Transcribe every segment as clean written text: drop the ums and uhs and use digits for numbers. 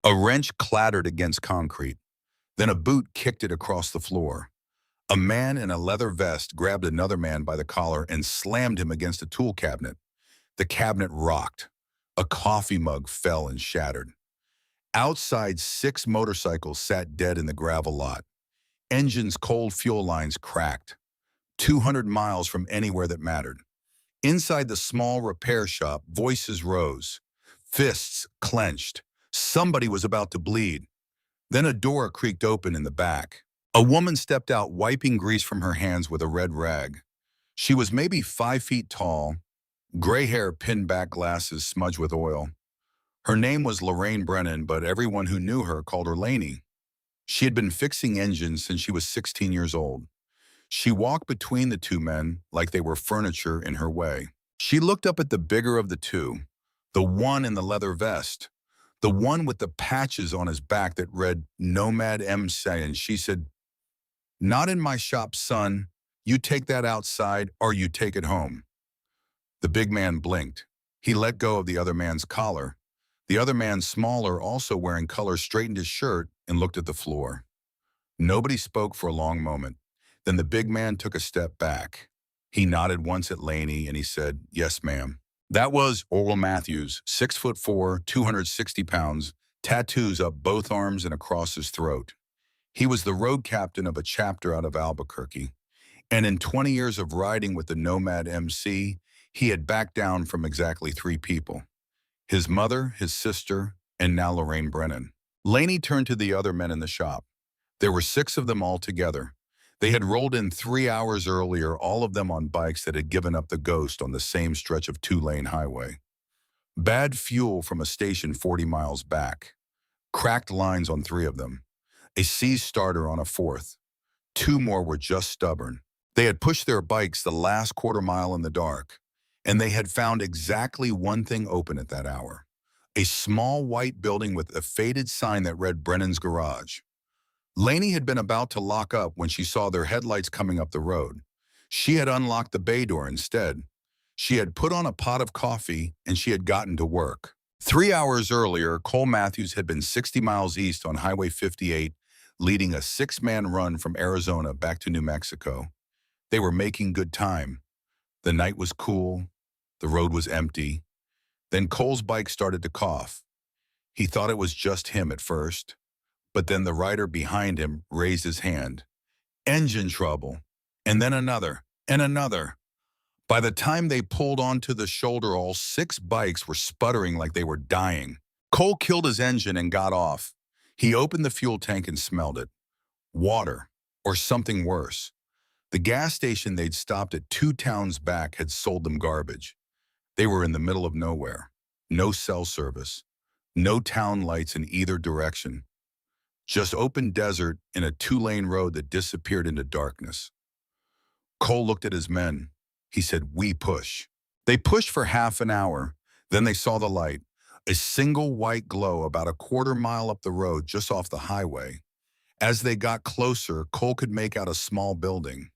A wrench clattered against concrete. Then a boot kicked it across the floor. A man in a leather vest grabbed another man by the collar and slammed him against a tool cabinet. The cabinet rocked. A coffee mug fell and shattered. Outside, 6 motorcycles sat dead in the gravel lot. Engines' cold fuel lines cracked, 200 miles from anywhere that mattered. Inside the small repair shop, voices rose. Fists clenched. Somebody was about to bleed. Then a door creaked open in the back. A woman stepped out, wiping grease from her hands with a red rag. She was maybe 5 feet tall, gray hair pinned back, glasses smudged with oil. Her name was Lorraine Brennan, but everyone who knew her called her Laney. She had been fixing engines since she was 16 years old. She walked between the two men like they were furniture in her way. She looked up at the bigger of the two, the one in the leather vest, the one with the patches on his back that read Nomad MC, and she said, "Not in my shop, son. You take that outside or you take it home." The big man blinked. He let go of the other man's collar. The other man, smaller, also wearing color, straightened his shirt and looked at the floor. Nobody spoke for a long moment. Then the big man took a step back. He nodded once at Laney and he said, "Yes, ma'am." That was Oral Matthews, 6'4", 260 pounds, tattoos up both arms and across his throat. He was the road captain of a chapter out of Albuquerque. And in 20 years of riding with the Nomad MC, he had backed down from exactly 3 people. His mother, his sister, and now Lorraine Brennan. Laney turned to the other men in the shop. There were 6 of them all together. They had rolled in 3 hours earlier, all of them on bikes that had given up the ghost on the same stretch of 2-lane highway. Bad fuel from a station 40 miles back. Cracked lines on 3 of them. A seized starter on a 4th. 2 more were just stubborn. They had pushed their bikes the last quarter mile in the dark, and they had found exactly one thing open at that hour. A small white building with a faded sign that read Brennan's Garage. Laney had been about to lock up when she saw their headlights coming up the road. She had unlocked the bay door instead. She had put on a pot of coffee and she had gotten to work. 3 hours earlier, Cole Matthews had been 60 miles east on Highway 58, leading a 6-man run from Arizona back to New Mexico. They were making good time. The night was cool. The road was empty. Then Cole's bike started to cough. He thought it was just him at first. But then the rider behind him raised his hand. Engine trouble. And then another, and another. By the time they pulled onto the shoulder, all 6 bikes were sputtering like they were dying. Cole killed his engine and got off. He opened the fuel tank and smelled it. Water, or something worse. The gas station they'd stopped at 2 towns back had sold them garbage. They were in the middle of nowhere. No cell service. No town lights in either direction. Just open desert in a 2-lane road that disappeared into darkness. Cole looked at his men. He said, "We push." They pushed for half an hour. Then they saw the light, a single white glow about a quarter mile up the road just off the highway. As they got closer, Cole could make out a small building.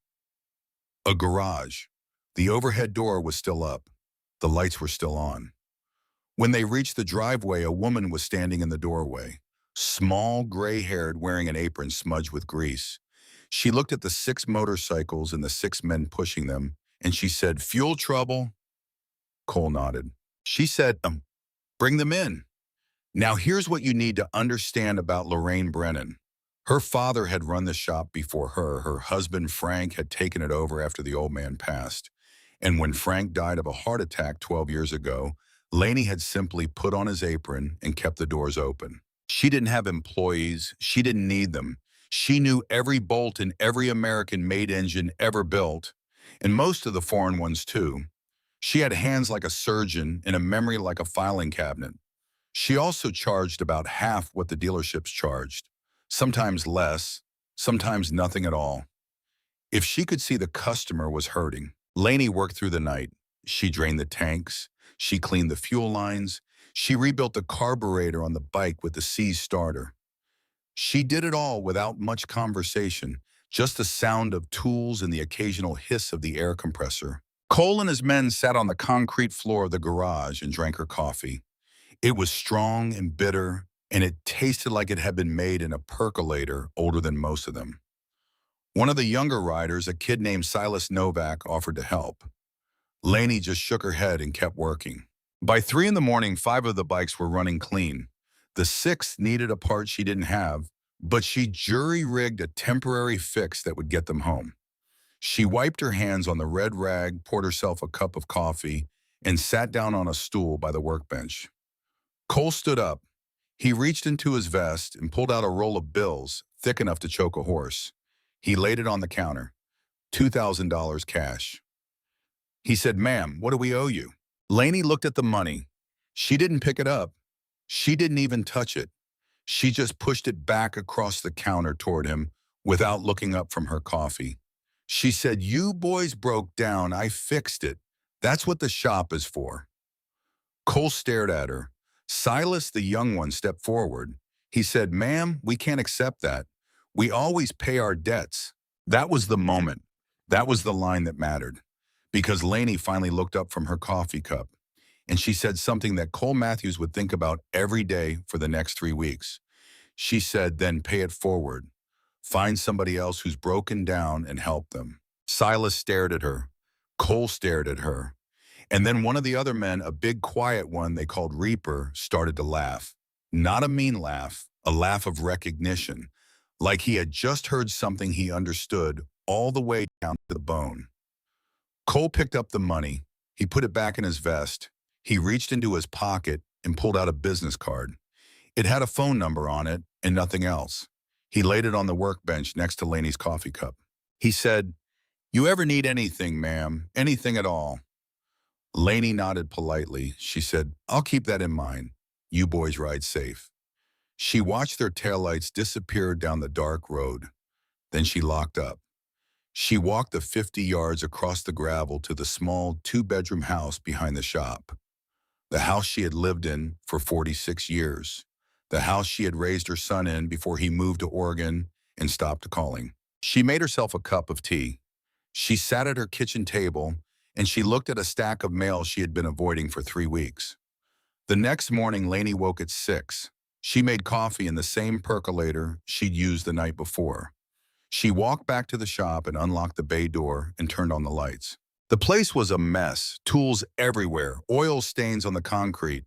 A garage. The overhead door was still up. The lights were still on. When they reached the driveway, a woman was standing in the doorway. Small, gray-haired, wearing an apron smudged with grease. She looked at the 6 motorcycles and the 6 men pushing them, and she said, "Fuel trouble?" Cole nodded. She said, "Bring them in." Now here's what you need to understand about Lorraine Brennan. Her father had run the shop before her. Her husband, Frank, had taken it over after the old man passed. And when Frank died of a heart attack 12 years ago, Laney had simply put on his apron and kept the doors open. She didn't have employees. She didn't need them. She knew every bolt in every American-made engine ever built, and most of the foreign ones too. She had hands like a surgeon and a memory like a filing cabinet. She also charged about half what the dealerships charged, sometimes less, sometimes nothing at all. If she could see the customer was hurting, Laney worked through the night. She drained the tanks. She cleaned the fuel lines. She rebuilt the carburetor on the bike with the seized starter. She did it all without much conversation, just the sound of tools and the occasional hiss of the air compressor. Cole and his men sat on the concrete floor of the garage and drank her coffee. It was strong and bitter and it tasted like it had been made in a percolator older than most of them. One of the younger riders, a kid named Silas Novak, offered to help. Lainey just shook her head and kept working. By 3 in the morning, 5 of the bikes were running clean. The sixth needed a part she didn't have, but she jury-rigged a temporary fix that would get them home. She wiped her hands on the red rag, poured herself a cup of coffee, and sat down on a stool by the workbench. Cole stood up. He reached into his vest and pulled out a roll of bills thick enough to choke a horse. He laid it on the counter. $2,000 cash. He said, "Ma'am, what do we owe you?" Lainey looked at the money. She didn't pick it up. She didn't even touch it. She just pushed it back across the counter toward him without looking up from her coffee. She said, "You boys broke down. I fixed it. That's what the shop is for." Cole stared at her. Silas, the young one, stepped forward. He said, "Ma'am, we can't accept that. We always pay our debts." That was the moment. That was the line that mattered. Because Lainey finally looked up from her coffee cup, and she said something that Cole Matthews would think about every day for the next 3 weeks. She said, "Then pay it forward. Find somebody else who's broken down and help them." Silas stared at her. Cole stared at her. And then one of the other men, a big quiet one they called Reaper, started to laugh. Not a mean laugh, a laugh of recognition, like he had just heard something he understood all the way down to the bone. Cole picked up the money. He put it back in his vest. He reached into his pocket and pulled out a business card. It had a phone number on it and nothing else. He laid it on the workbench next to Lainey's coffee cup. He said, "You ever need anything, ma'am, anything at all?" Lainey nodded politely. She said, "I'll keep that in mind. You boys ride safe." She watched their taillights disappear down the dark road. Then she locked up. She walked the 50 yards across the gravel to the small 2-bedroom house behind the shop. The house she had lived in for 46 years. The house she had raised her son in before he moved to Oregon and stopped calling. She made herself a cup of tea. She sat at her kitchen table and she looked at a stack of mail she had been avoiding for 3 weeks. The next morning, Lainey woke at 6. She made coffee in the same percolator she'd used the night before. She walked back to the shop and unlocked the bay door and turned on the lights. The place was a mess, tools everywhere, oil stains on the concrete.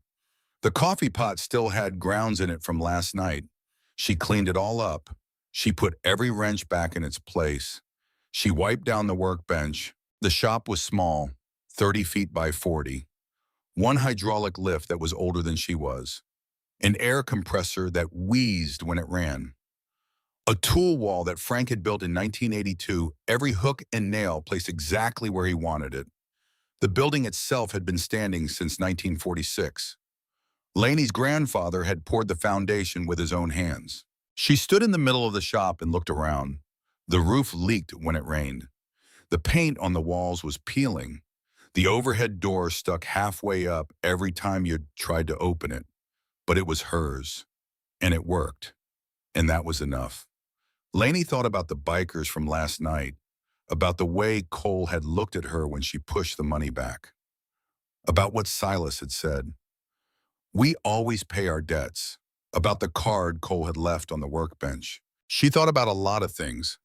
The coffee pot still had grounds in it from last night. She cleaned it all up. She put every wrench back in its place. She wiped down the workbench. The shop was small, 30 feet by 40. One hydraulic lift that was older than she was. An air compressor that wheezed when it ran. A tool wall that Frank had built in 1982, every hook and nail placed exactly where he wanted it. The building itself had been standing since 1946. Lainey's grandfather had poured the foundation with his own hands. She stood in the middle of the shop and looked around. The roof leaked when it rained. The paint on the walls was peeling. The overhead door stuck halfway up every time you tried to open it. But it was hers, and it worked, and that was enough. Lainey thought about the bikers from last night, about the way Cole had looked at her when she pushed the money back, about what Silas had said. "We always pay our debts," about the card Cole had left on the workbench. She thought about a lot of things,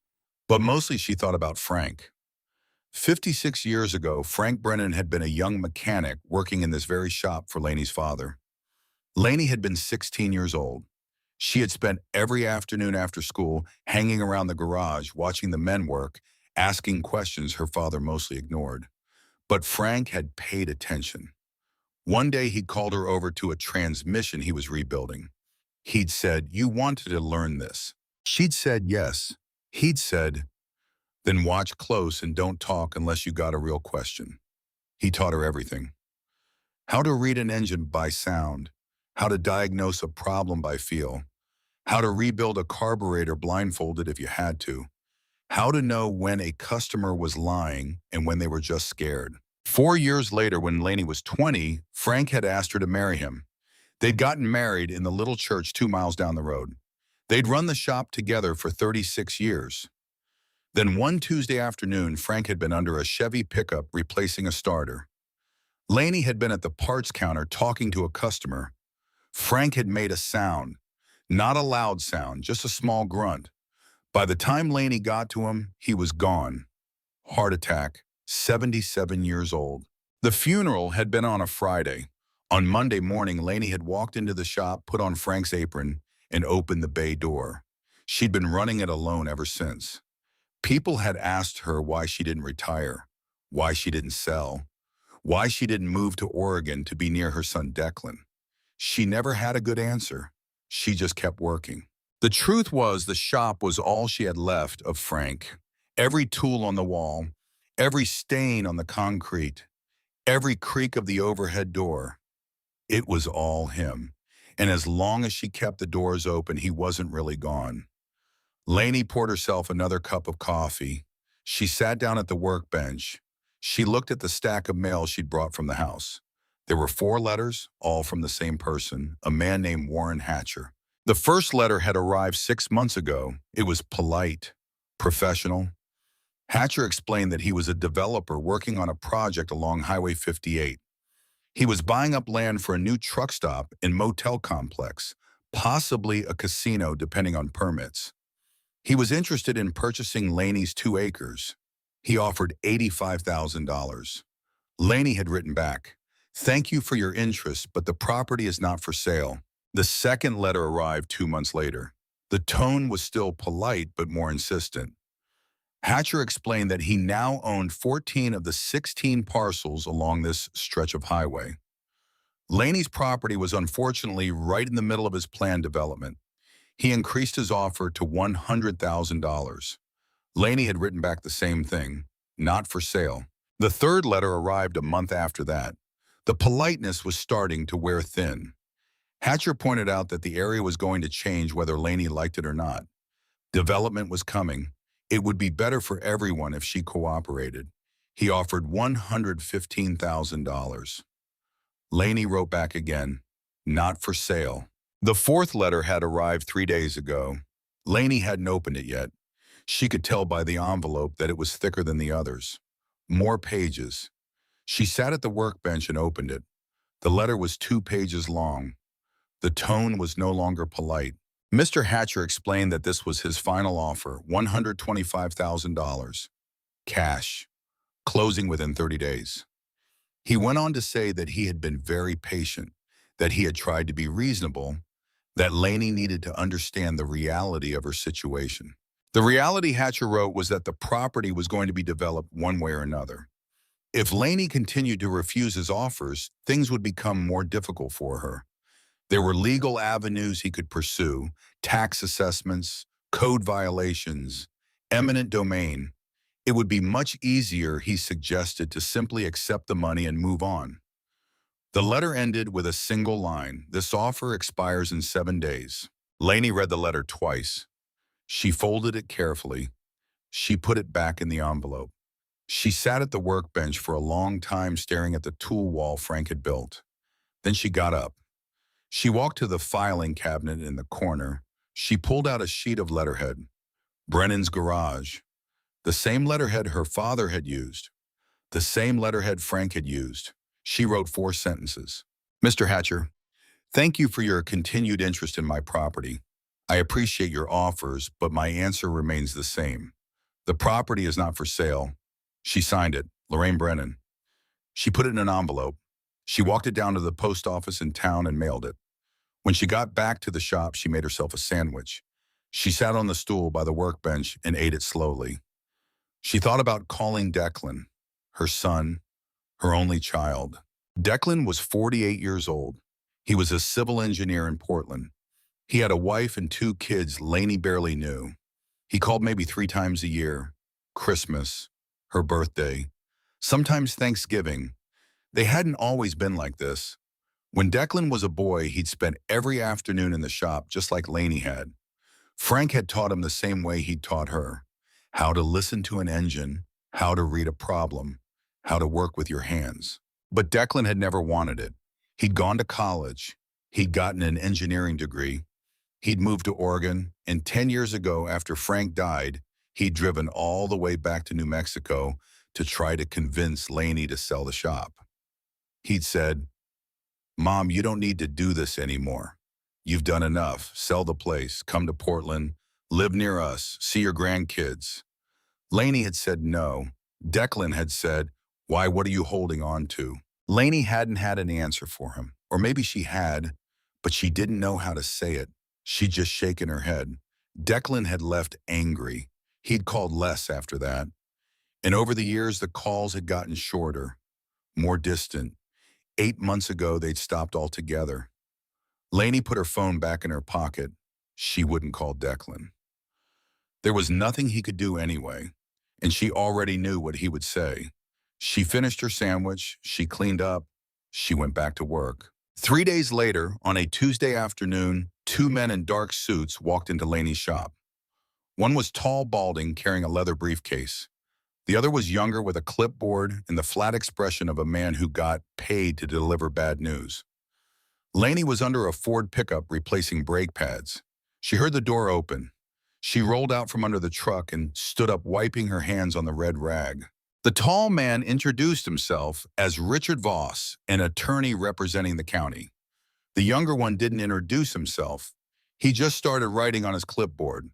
but mostly she thought about Frank. 56 years ago, Frank Brennan had been a young mechanic working in this very shop for Lainey's father. Lainey had been 16 years old. She had spent every afternoon after school hanging around the garage, watching the men work, asking questions her father mostly ignored. But Frank had paid attention. One day he called her over to a transmission he was rebuilding. He'd said, "You wanted to learn this." She'd said yes. He'd said, "Then watch close and don't talk unless you got a real question." He taught her everything. How to read an engine by sound, how to diagnose a problem by feel, how to rebuild a carburetor blindfolded if you had to, how to know when a customer was lying and when they were just scared. 4 years later, when Lainey was 20, Frank had asked her to marry him. They'd gotten married in the little church 2 miles down the road. They'd run the shop together for 36 years. Then one Tuesday afternoon, Frank had been under a Chevy pickup replacing a starter. Lainey had been at the parts counter talking to a customer. Frank had made a sound. Not a loud sound, just a small grunt. By the time Laney got to him, he was gone. Heart attack, 77 years old. The funeral had been on a Friday. On Monday morning, Laney had walked into the shop, put on Frank's apron, and opened the bay door. She'd been running it alone ever since. People had asked her why she didn't retire, why she didn't sell, why she didn't move to Oregon to be near her son Declan. She never had a good answer. She just kept working. The truth was the shop was all she had left of Frank. Every tool on the wall, every stain on the concrete, every creak of the overhead door. It was all him. And as long as she kept the doors open, he wasn't really gone. Laney poured herself another cup of coffee. She sat down at the workbench. She looked at the stack of mail she'd brought from the house. There were 4 letters, all from the same person, a man named Warren Hatcher. The first letter had arrived 6 months ago. It was polite, professional. Hatcher explained that he was a developer working on a project along Highway 58. He was buying up land for a new truck stop and motel complex, possibly a casino depending on permits. He was interested in purchasing Laney's 2 acres. He offered $85,000. Laney had written back, "Thank you for your interest, but the property is not for sale." The second letter arrived 2 months later. The tone was still polite but more insistent. Hatcher explained that he now owned 14 of the 16 parcels along this stretch of highway. Laney's property was unfortunately right in the middle of his planned development. He increased his offer to $100,000. Laney had written back the same thing, not for sale. The third letter arrived a month after that. The politeness was starting to wear thin. Hatcher pointed out that the area was going to change whether Laney liked it or not. Development was coming. It would be better for everyone if she cooperated. He offered $115,000. Laney wrote back again, "Not for sale." The fourth letter had arrived 3 days ago. Laney hadn't opened it yet. She could tell by the envelope that it was thicker than the others. More pages. She sat at the workbench and opened it. The letter was 2 pages long. The tone was no longer polite. Mr. Hatcher explained that this was his final offer, $125,000. Cash. Closing within 30 days. He went on to say that he had been very patient, that he had tried to be reasonable, that Laney needed to understand the reality of her situation. The reality, Hatcher wrote, was that the property was going to be developed one way or another. If Laney continued to refuse his offers, things would become more difficult for her. There were legal avenues he could pursue, tax assessments, code violations, eminent domain. It would be much easier, he suggested, to simply accept the money and move on. The letter ended with a single line, "This offer expires in 7 days." Laney read the letter twice. She folded it carefully. She put it back in the envelope. She sat at the workbench for a long time staring at the tool wall Frank had built. Then she got up. She walked to the filing cabinet in the corner. She pulled out a sheet of letterhead. Brennan's garage. The same letterhead her father had used. The same letterhead Frank had used. She wrote 4 sentences. "Mr. Hatcher, thank you for your continued interest in my property. I appreciate your offers, but my answer remains the same. The property is not for sale." She signed it, Lorraine Brennan. She put it in an envelope. She walked it down to the post office in town and mailed it. When she got back to the shop, she made herself a sandwich. She sat on the stool by the workbench and ate it slowly. She thought about calling Declan, her son, her only child. Declan was 48 years old. He was a civil engineer in Portland. He had a wife and 2 kids Laney barely knew. He called maybe 3 times a year. Christmas, her birthday, sometimes Thanksgiving. They hadn't always been like this. When Declan was a boy, he'd spent every afternoon in the shop just like Laney had. Frank had taught him the same way he'd taught her. How to listen to an engine, how to read a problem, how to work with your hands. But Declan had never wanted it. He'd gone to college. He'd gotten an engineering degree. He'd moved to Oregon, and 10 years ago, after Frank died, he'd driven all the way back to New Mexico to try to convince Laney to sell the shop. He'd said, "Mom, you don't need to do this anymore. You've done enough. Sell the place. Come to Portland. Live near us. See your grandkids. Laney had said no. Declan had said, why, what are you holding on to? Laney hadn't had an answer for him. Or maybe she had, but she didn't know how to say it. She'd just shaken her head. Declan had left angry. He'd called less after that. And over the years, the calls had gotten shorter, more distant. 8 months ago, they'd stopped altogether. Laney put her phone back in her pocket. She wouldn't call Declan. There was nothing he could do anyway, and she already knew what he would say. She finished her sandwich, she cleaned up, she went back to work. 3 days later, on a Tuesday afternoon, two men in dark suits walked into Laney's shop. One was tall, balding, carrying a leather briefcase. The other was younger, with a clipboard and the flat expression of a man who got paid to deliver bad news. Laney was under a Ford pickup replacing brake pads. She heard the door open. She rolled out from under the truck and stood up, wiping her hands on the red rag. The tall man introduced himself as Richard Voss, an attorney representing the county. The younger one didn't introduce himself. He just started writing on his clipboard.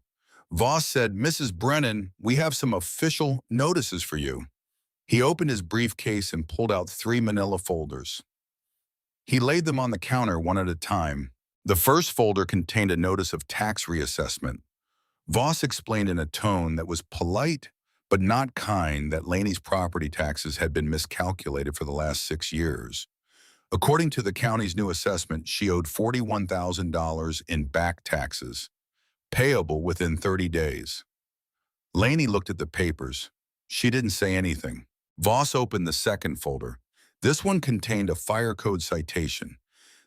Voss said, Mrs. Brennan, we have some official notices for you. He opened his briefcase and pulled out 3 manila folders. He laid them on the counter one at a time. The first folder contained a notice of tax reassessment. Voss explained in a tone that was polite but not kind that Laney's property taxes had been miscalculated for the last 6 years. According to the county's new assessment, she owed $41,000 in back taxes, payable within 30 days. Laney looked at the papers. She didn't say anything. Voss opened the second folder. This one contained a fire code citation.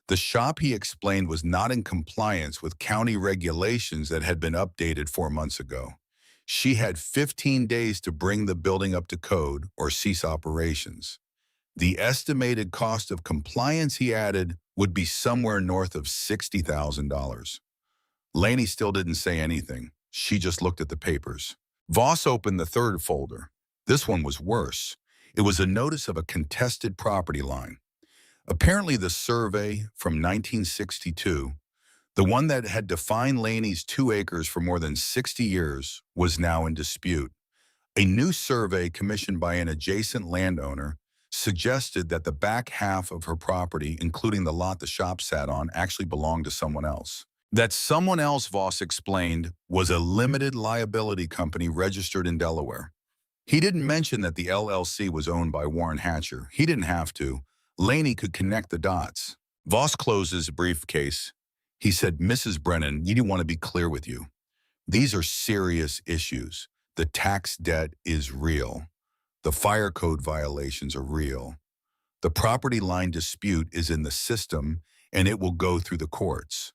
The shop, he explained, was not in compliance with county regulations that had been updated 4 months ago. She had 15 days to bring the building up to code or cease operations. The estimated cost of compliance, he added, would be somewhere north of $60,000. Laney still didn't say anything. She just looked at the papers. Voss opened the third folder. This one was worse. It was a notice of a contested property line. Apparently the survey from 1962, the one that had defined Laney's 2 acres for more than 60 years, was now in dispute. A new survey commissioned by an adjacent landowner suggested that the back half of her property, including the lot the shop sat on, actually belonged to someone else. That someone else, Voss explained, was a limited liability company registered in Delaware. He didn't mention that the LLC was owned by Warren Hatcher. He didn't have to. Laney could connect the dots. Voss closed his briefcase. He said, Mrs. Brennan, you want to be clear with you. These are serious issues. The tax debt is real. The fire code violations are real. The property line dispute is in the system, and it will go through the courts.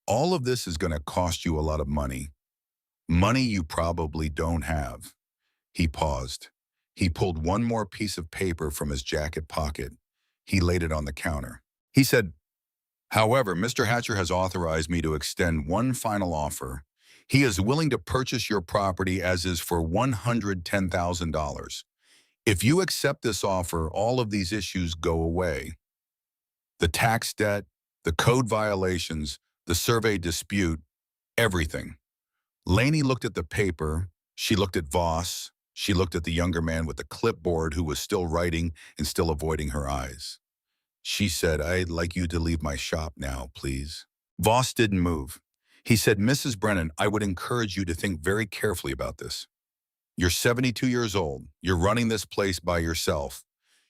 All of this is going to cost you a lot of money. Money you probably don't have. He paused. He pulled one more piece of paper from his jacket pocket. He laid it on the counter. He said, however, Mr. Hatcher has authorized me to extend one final offer. He is willing to purchase your property as is for $110,000. If you accept this offer, all of these issues go away. The tax debt, the code violations, the survey dispute, everything. Laney looked at the paper. She looked at Voss. She looked at the younger man with the clipboard who was still writing and still avoiding her eyes. She said, I'd like you to leave my shop now, please. Voss didn't move. He said, Mrs. Brennan, I would encourage you to think very carefully about this. You're 72 years old. You're running this place by yourself.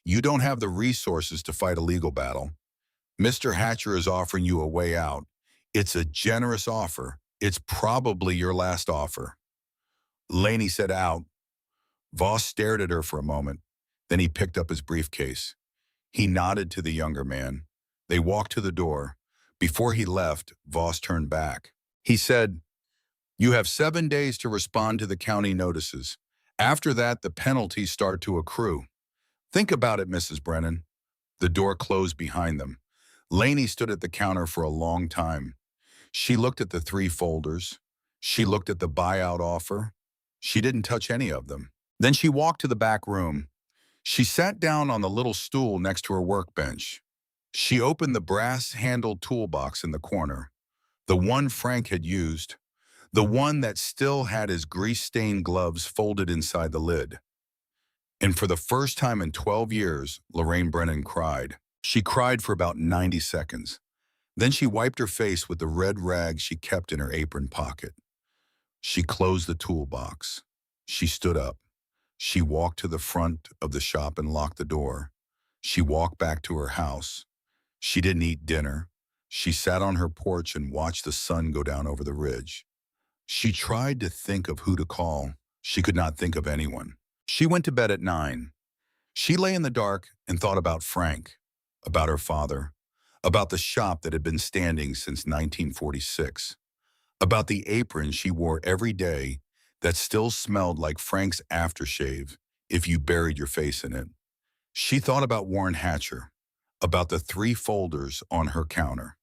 You don't have the resources to fight a legal battle. Mr. Hatcher is offering you a way out. It's a generous offer. It's probably your last offer. Laney said, out. Voss stared at her for a moment. Then he picked up his briefcase. He nodded to the younger man. They walked to the door. Before he left, Voss turned back. He said, you have 7 days to respond to the county notices. After that, the penalties start to accrue. Think about it, Mrs. Brennan. The door closed behind them. Laney stood at the counter for a long time. She looked at the 3 folders. She looked at the buyout offer. She didn't touch any of them. Then she walked to the back room. She sat down on the little stool next to her workbench. She opened the brass-handled toolbox in the corner. The one Frank had used, the one that still had his grease-stained gloves folded inside the lid. And for the first time in 12 years, Lorraine Brennan cried. She cried for about 90 seconds. Then she wiped her face with the red rag she kept in her apron pocket. She closed the toolbox. She stood up. She walked to the front of the shop and locked the door. She walked back to her house. She didn't eat dinner. She sat on her porch and watched the sun go down over the ridge. She tried to think of who to call. She could not think of anyone. She went to bed at 9. She lay in the dark and thought about Frank, about her father, about the shop that had been standing since 1946, about the apron she wore every day that still smelled like Frank's aftershave if you buried your face in it. She thought about Warren Hatcher, about the 3 folders on her counter,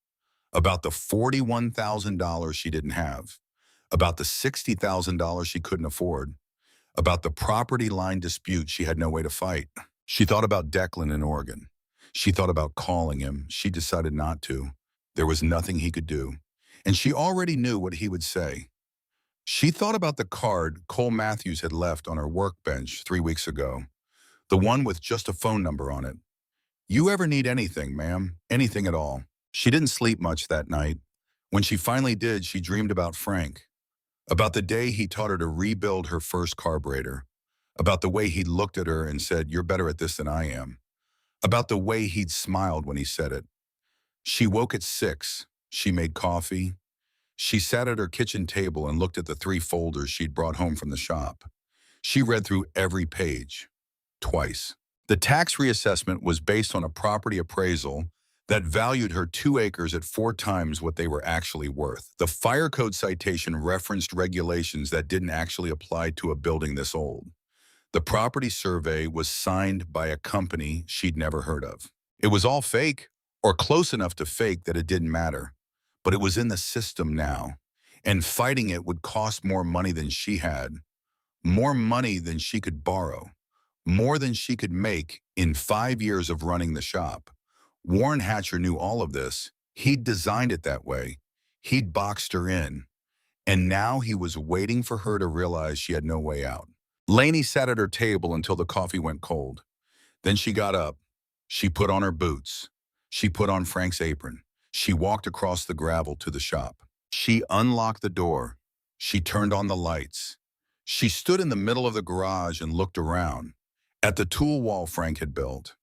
about the $41,000 she didn't have, about the $60,000 she couldn't afford, about the property line dispute she had no way to fight. She thought about Declan in Oregon. She thought about calling him. She decided not to. There was nothing he could do. And she already knew what he would say. She thought about the card Cole Matthews had left on her workbench 3 weeks ago, the one with just a phone number on it. You ever need anything, ma'am? Anything at all? She didn't sleep much that night. When she finally did, she dreamed about Frank, about the day he taught her to rebuild her first carburetor, about the way he'd looked at her and said, "You're better at this than I am," about the way he'd smiled when he said it. She woke at 6. She made coffee. She sat at her kitchen table and looked at the 3 folders she'd brought home from the shop. She read through every page, twice. The tax reassessment was based on a property appraisal that valued her 2 acres at 4 times what they were actually worth. The fire code citation referenced regulations that didn't actually apply to a building this old. The property survey was signed by a company she'd never heard of. It was all fake, or close enough to fake that it didn't matter. But it was in the system now, and fighting it would cost more money than she had, more money than she could borrow, more than she could make in 5 years of running the shop. Warren Hatcher knew all of this. He'd designed it that way. He'd boxed her in. And now he was waiting for her to realize she had no way out. Lainey sat at her table until the coffee went cold. Then she got up. She put on her boots. She put on Frank's apron. She walked across the gravel to the shop. She unlocked the door. She turned on the lights. She stood in the middle of the garage and looked around, at the tool wall Frank had built,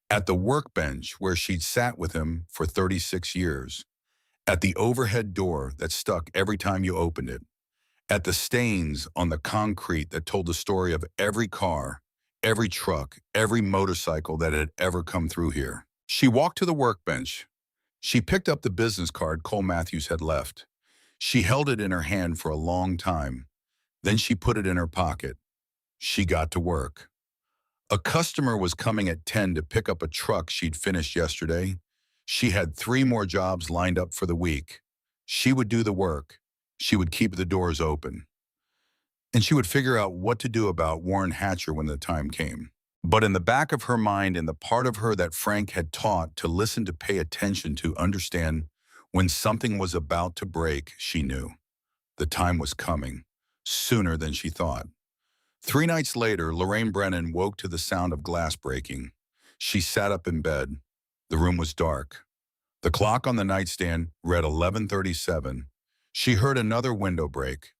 at the workbench where she'd sat with him for 36 years, at the overhead door that stuck every time you opened it, at the stains on the concrete that told the story of every car, every truck, every motorcycle that had ever come through here. She walked to the workbench. She picked up the business card Cole Matthews had left. She held it in her hand for a long time. Then she put it in her pocket. She got to work. A customer was coming at 10 to pick up a truck she'd finished yesterday. She had 3 more jobs lined up for the week. She would do the work. She would keep the doors open. And she would figure out what to do about Warren Hatcher when the time came. But in the back of her mind, in the part of her that Frank had taught to listen, to pay attention, to understand when something was about to break, she knew. The time was coming, sooner than she thought. 3 nights later, Lorraine Brennan woke to the sound of glass breaking. She sat up in bed. The room was dark. The clock on the nightstand read 11:37. She heard another window break,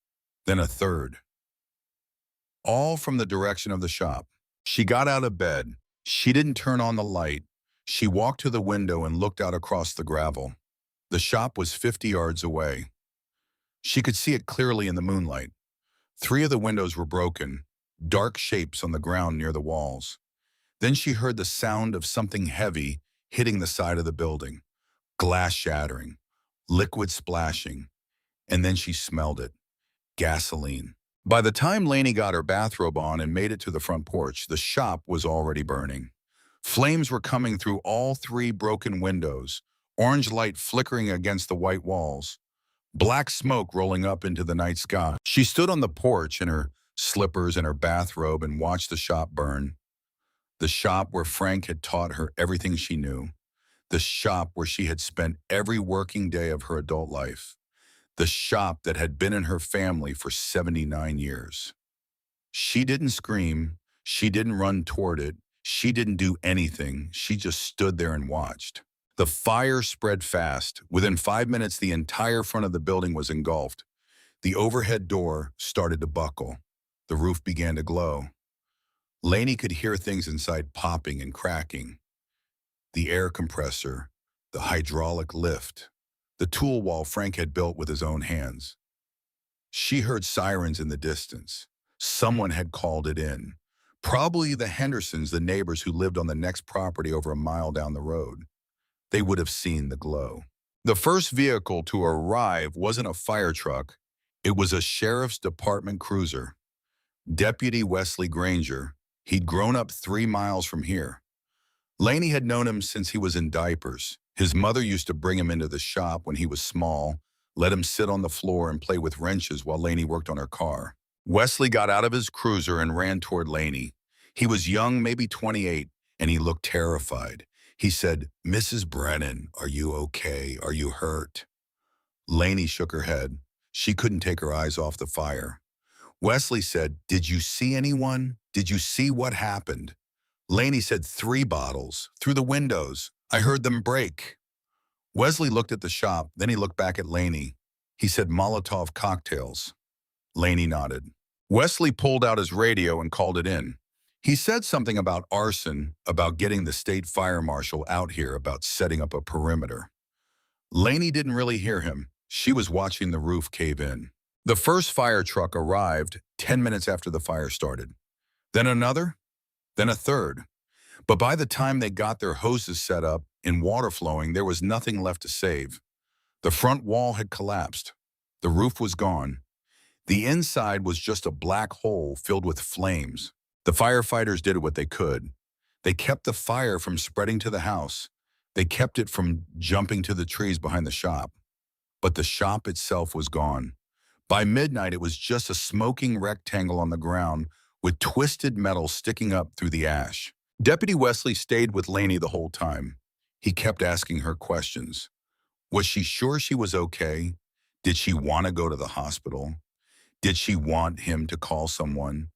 then a third. All from the direction of the shop. She got out of bed. She didn't turn on the light. She walked to the window and looked out across the gravel. The shop was 50 yards away. She could see it clearly in the moonlight. 3 of the windows were broken, dark shapes on the ground near the walls. Then she heard the sound of something heavy hitting the side of the building, glass shattering, liquid splashing, and then she smelled it, gasoline. By the time Lainey got her bathrobe on and made it to the front porch, the shop was already burning. Flames were coming through all 3 broken windows, orange light flickering against the white walls, black smoke rolling up into the night sky. She stood on the porch in her slippers and her bathrobe and watched the shop burn. The shop where Frank had taught her everything she knew. The shop where she had spent every working day of her adult life. the shop that had been in her family for 79 years. She didn't scream. She didn't run toward it. She didn't do anything. She just stood there and watched. The fire spread fast. Within 5 minutes, the entire front of the building was engulfed. The overhead door started to buckle. The roof began to glow. Laney could hear things inside popping and cracking. The air compressor, the hydraulic lift, the tool wall Frank had built with his own hands. She heard sirens in the distance. Someone had called it in. Probably the Hendersons, the neighbors who lived on the next property over a mile down the road. They would have seen the glow. The first vehicle to arrive wasn't a fire truck. It was a sheriff's department cruiser. Deputy Wesley Granger. He'd grown up 3 miles from here. Laney had known him since he was in diapers. His mother used to bring him into the shop when he was small, let him sit on the floor and play with wrenches while Laney worked on her car. Wesley got out of his cruiser and ran toward Laney. He was young, maybe 28, and he looked terrified. He said, "Mrs. Brennan, are you okay? Are you hurt?" Laney shook her head. She couldn't take her eyes off the fire. Wesley said, "Did you see anyone? Did you see what happened?" Laney said, "3 bottles, through the windows. I heard them break." Wesley looked at the shop, then he looked back at Laney. He said, "Molotov cocktails." Laney nodded. Wesley pulled out his radio and called it in. He said something about arson, about getting the state fire marshal out here, about setting up a perimeter. Laney didn't really hear him. She was watching the roof cave in. The first fire truck arrived 10 minutes after the fire started. Then another, then a third. But by the time they got their hoses set up and water flowing, there was nothing left to save. The front wall had collapsed. The roof was gone. The inside was just a black hole filled with flames. The firefighters did what they could. They kept the fire from spreading to the house. They kept it from jumping to the trees behind the shop. But the shop itself was gone. By midnight, it was just a smoking rectangle on the ground with twisted metal sticking up through the ash. Deputy Wesley stayed with Laney the whole time. He kept asking her questions. Was she sure she was okay? Did she want to go to the hospital? Did she want him to call someone?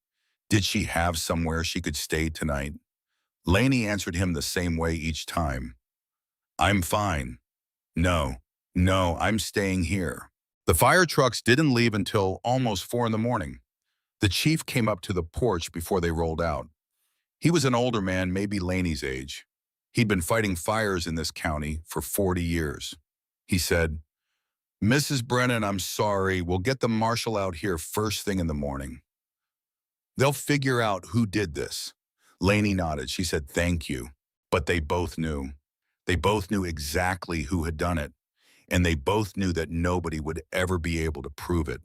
Did she have somewhere she could stay tonight? Laney answered him the same way each time. "I'm fine. No, I'm staying here." The fire trucks didn't leave until almost 4 in the morning. The chief came up to the porch before they rolled out. He was an older man, maybe Laney's age. He'd been fighting fires in this county for 40 years. He said, "Mrs. Brennan, I'm sorry. We'll get the marshal out here first thing in the morning. They'll figure out who did this." Laney nodded. She said, "Thank you." But they both knew. They both knew exactly who had done it, and they both knew that nobody would ever be able to prove it.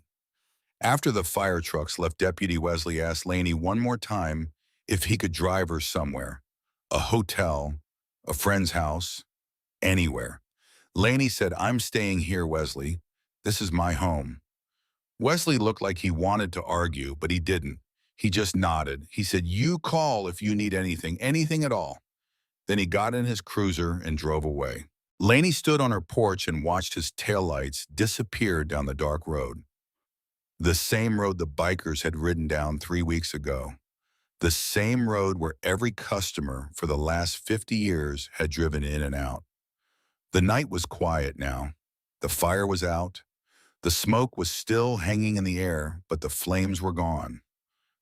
After the fire trucks left, Deputy Wesley asked Laney one more time if he could drive her somewhere. A hotel, a friend's house, anywhere. Laney said, "I'm staying here, Wesley. This is my home." Wesley looked like he wanted to argue, but he didn't. He just nodded. He said, "You call if you need anything, anything at all." Then he got in his cruiser and drove away. Laney stood on her porch and watched his taillights disappear down the dark road. The same road the bikers had ridden down 3 weeks ago. The same road where every customer for the last 50 years had driven in and out. The night was quiet now. The fire was out. The smoke was still hanging in the air, but the flames were gone.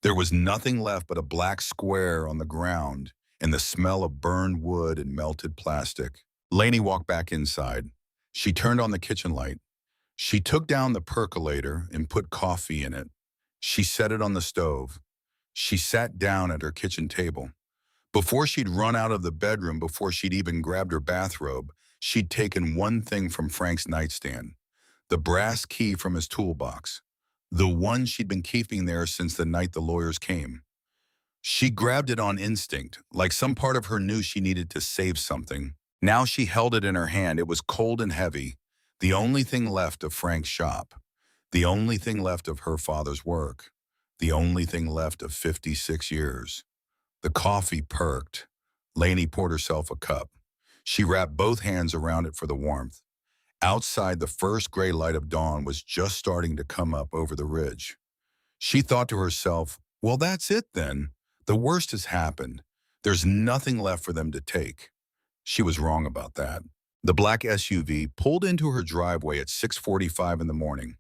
There was nothing left but a black square on the ground and the smell of burned wood and melted plastic. Laney walked back inside. She turned on the kitchen light. She took down the percolator and put coffee in it. She set it on the stove. She sat down at her kitchen table. Before she'd run out of the bedroom, before she'd even grabbed her bathrobe, she'd taken one thing from Frank's nightstand, the brass key from his toolbox, the one she'd been keeping there since the night the lawyers came. She grabbed it on instinct, like some part of her knew she needed to save something. Now she held it in her hand. It was cold and heavy, the only thing left of Frank's shop, the only thing left of her father's work, the only thing left of 56 years. The coffee perked. Laney poured herself a cup. She wrapped both hands around it for the warmth. Outside, the first gray light of dawn was just starting to come up over the ridge. She thought to herself, well, that's it then. The worst has happened. There's nothing left for them to take. She was wrong about that. The black SUV pulled into her driveway at 6:45 in the morning.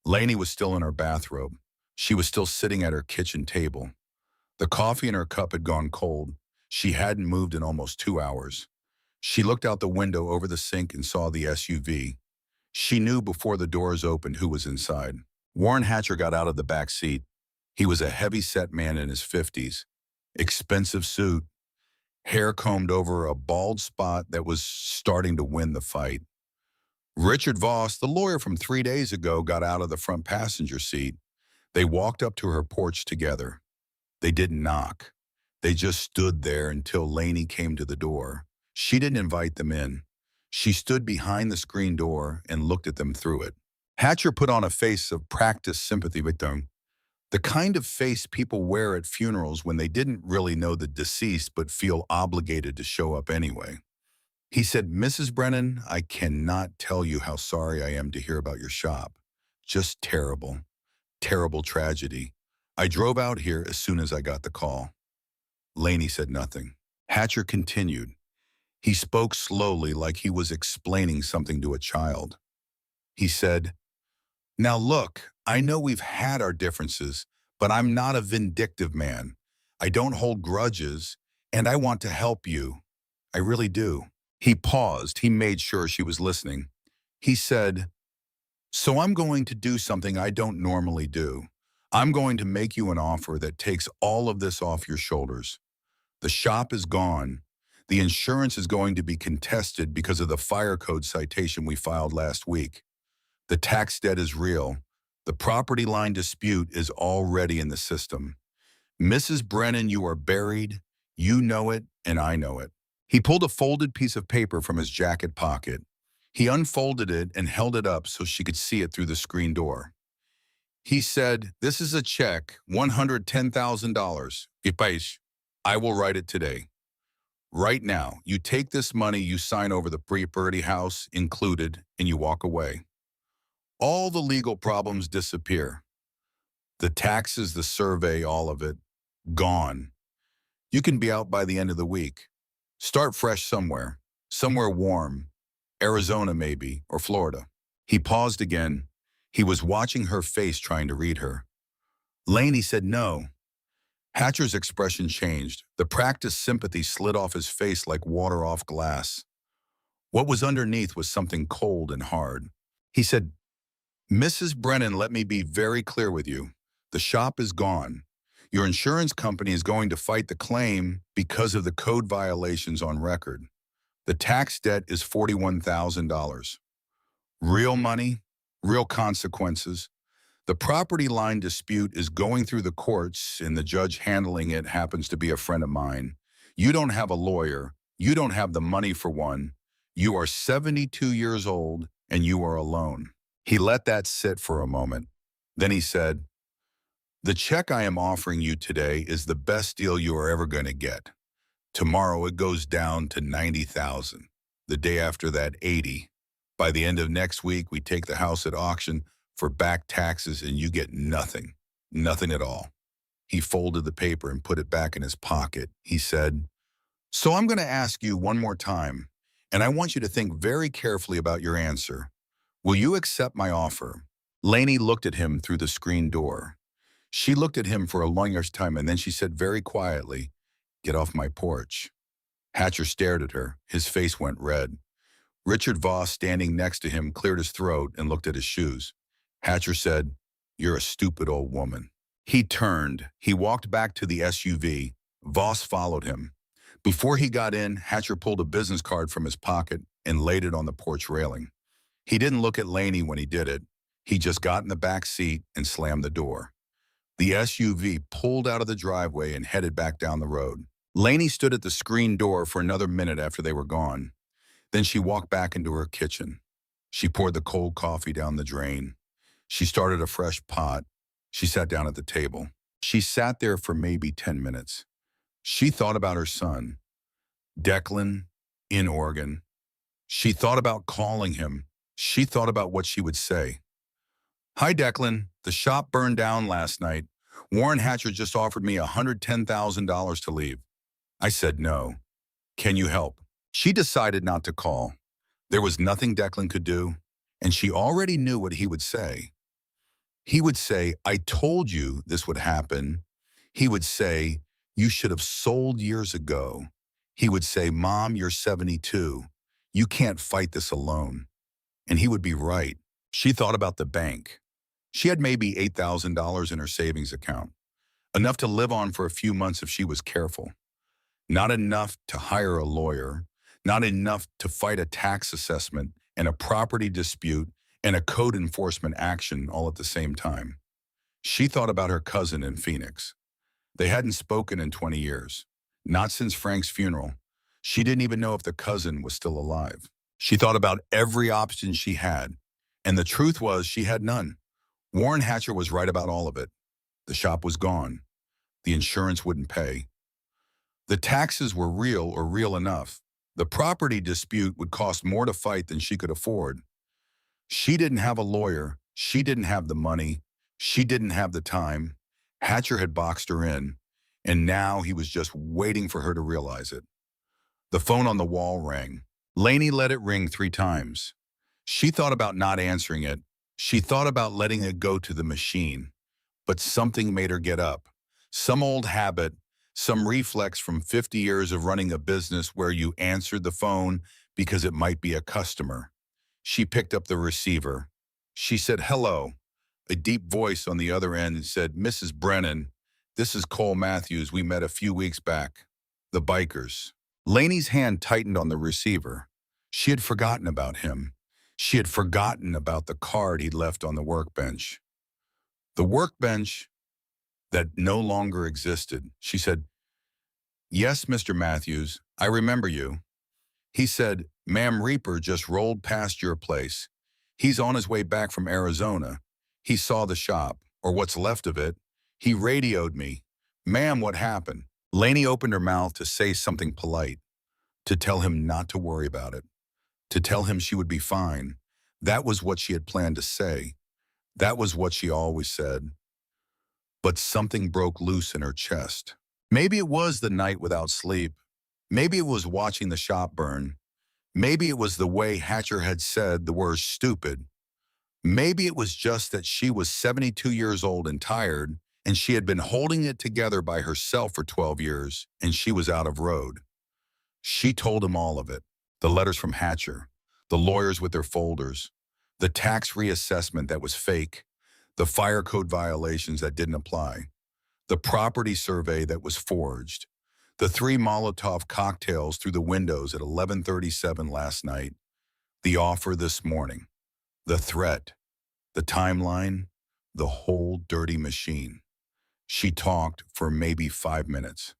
Lainey was still in her bathrobe. She was still sitting at her kitchen table. The coffee in her cup had gone cold. She hadn't moved in almost 2 hours. She looked out the window over the sink and saw the SUV. She knew before the doors opened who was inside. Warren Hatcher got out of the back seat. He was a heavy-set man in his 50s. Expensive suit, hair combed over a bald spot that was starting to win the fight. Richard Voss, the lawyer from 3 days ago, got out of the front passenger seat. They walked up to her porch together. They didn't knock. They just stood there until Lainey came to the door. She didn't invite them in. She stood behind the screen door and looked at them through it. Hatcher put on a face of practiced sympathy with them, the kind of face people wear at funerals when they didn't really know the deceased but feel obligated to show up anyway. He said, Mrs. Brennan, I cannot tell you how sorry I am to hear about your shop. Just terrible, terrible tragedy. I drove out here as soon as I got the call. Lainey said nothing. Hatcher continued. He spoke slowly like he was explaining something to a child. He said, now look, I know we've had our differences, but I'm not a vindictive man. I don't hold grudges, and I want to help you. I really do. He paused. He made sure she was listening. He said, so I'm going to do something I don't normally do. I'm going to make you an offer that takes all of this off your shoulders. The shop is gone. The insurance is going to be contested because of the fire code citation we filed last week. The tax debt is real. The property line dispute is already in the system. Mrs. Brennan, you are buried. You know it, and I know it. He pulled a folded piece of paper from his jacket pocket. He unfolded it and held it up so she could see it through the screen door. He said, this is a check, $110,000. Ipaish, I will write it today. Right now, you take this money, you sign over the property house included, and you walk away. All the legal problems disappear. The taxes, the survey, all of it, gone. You can be out by the end of the week. Start fresh somewhere warm, Arizona maybe, or Florida. He paused again. He was watching her face, trying to read her. Lainey said no. Hatcher's expression changed. The practiced sympathy slid off his face like water off glass. What was underneath was something cold and hard. He said, Mrs. Brennan, let me be very clear with you. The shop is gone. Your insurance company is going to fight the claim because of the code violations on record. The tax debt is $41,000. Real money, real consequences. The property line dispute is going through the courts, and the judge handling it happens to be a friend of mine. You don't have a lawyer. You don't have the money for one. You are 72 years old, and you are alone. He let that sit for a moment. Then he said, the check I am offering you today is the best deal you are ever going to get. Tomorrow it goes down to $90,000. The day after that, $80,000. By the end of next week, we take the house at auction for back taxes and you get nothing. Nothing at all. He folded the paper and put it back in his pocket. He said, so I'm going to ask you one more time, and I want you to think very carefully about your answer. Will you accept my offer? Lainey looked at him through the screen door. She looked at him for a long time, and then she said very quietly, get off my porch. Hatcher stared at her. His face went red. Richard Voss, standing next to him, cleared his throat and looked at his shoes. Hatcher said, you're a stupid old woman. He turned. He walked back to the SUV. Voss followed him. Before he got in, Hatcher pulled a business card from his pocket and laid it on the porch railing. He didn't look at Lainey when he did it. He just got in the back seat and slammed the door. The SUV pulled out of the driveway and headed back down the road. Lainey stood at the screen door for another minute after they were gone. Then she walked back into her kitchen. She poured the cold coffee down the drain. She started a fresh pot. She sat down at the table. She sat there for maybe 10 minutes. She thought about her son, Declan, in Oregon. She thought about calling him, She thought about what she would say. "Hi, Declan. The shop burned down last night. Warren Hatcher just offered me $110,000 to leave. I said no. Can you help?" She decided not to call. There was nothing Declan could do, and she already knew what he would say. He would say, "I told you this would happen." He would say, "You should have sold years ago." He would say, "Mom, you're 72. You can't fight this alone." And he would be right. She thought about the bank. She had maybe $8,000 in her savings account, enough to live on for a few months if she was careful. Not enough to hire a lawyer, not enough to fight a tax assessment and a property dispute and a code enforcement action all at the same time. She thought about her cousin in Phoenix. They hadn't spoken in 20 years, not since Frank's funeral. She didn't even know if the cousin was still alive. She thought about every option she had, and the truth was she had none. Warren Hatcher was right about all of it. The shop was gone. The insurance wouldn't pay. The taxes were real or real enough. The property dispute would cost more to fight than she could afford. She didn't have a lawyer. She didn't have the money. She didn't have the time. Hatcher had boxed her in, and now he was just waiting for her to realize it. The phone on the wall rang. Lainey let it ring 3 times. She thought about not answering it. She thought about letting it go to the machine. But something made her get up. Some old habit, some reflex from 50 years of running a business where you answered the phone because it might be a customer. She picked up the receiver. She said, "Hello." A deep voice on the other end said, "Mrs. Brennan, this is Cole Matthews. We met a few weeks back. The bikers." Lainey's hand tightened on the receiver. She had forgotten about him. She had forgotten about the card he'd left on the workbench. The workbench that no longer existed. She said, "Yes, Mr. Matthews, I remember you." He said, "Ma'am, Reaper just rolled past your place. He's on his way back from Arizona. He saw the shop, or what's left of it. He radioed me. Ma'am, what happened?" Lainey opened her mouth to say something polite, to tell him not to worry about it, to tell him she would be fine. That was what she had planned to say. That was what she always said. But something broke loose in her chest. Maybe it was the night without sleep. Maybe it was watching the shop burn. Maybe it was the way Hatcher had said the word stupid. Maybe it was just that she was 72 years old and tired, and she had been holding it together by herself for 12 years, and she was out of road. She told him all of it. The letters from Hatcher, the lawyers with their folders, the tax reassessment that was fake, the fire code violations that didn't apply, the property survey that was forged, the 3 Molotov cocktails through the windows at 11:37 last night, the offer this morning, the threat, the timeline, the whole dirty machine. She talked for maybe 5 minutes.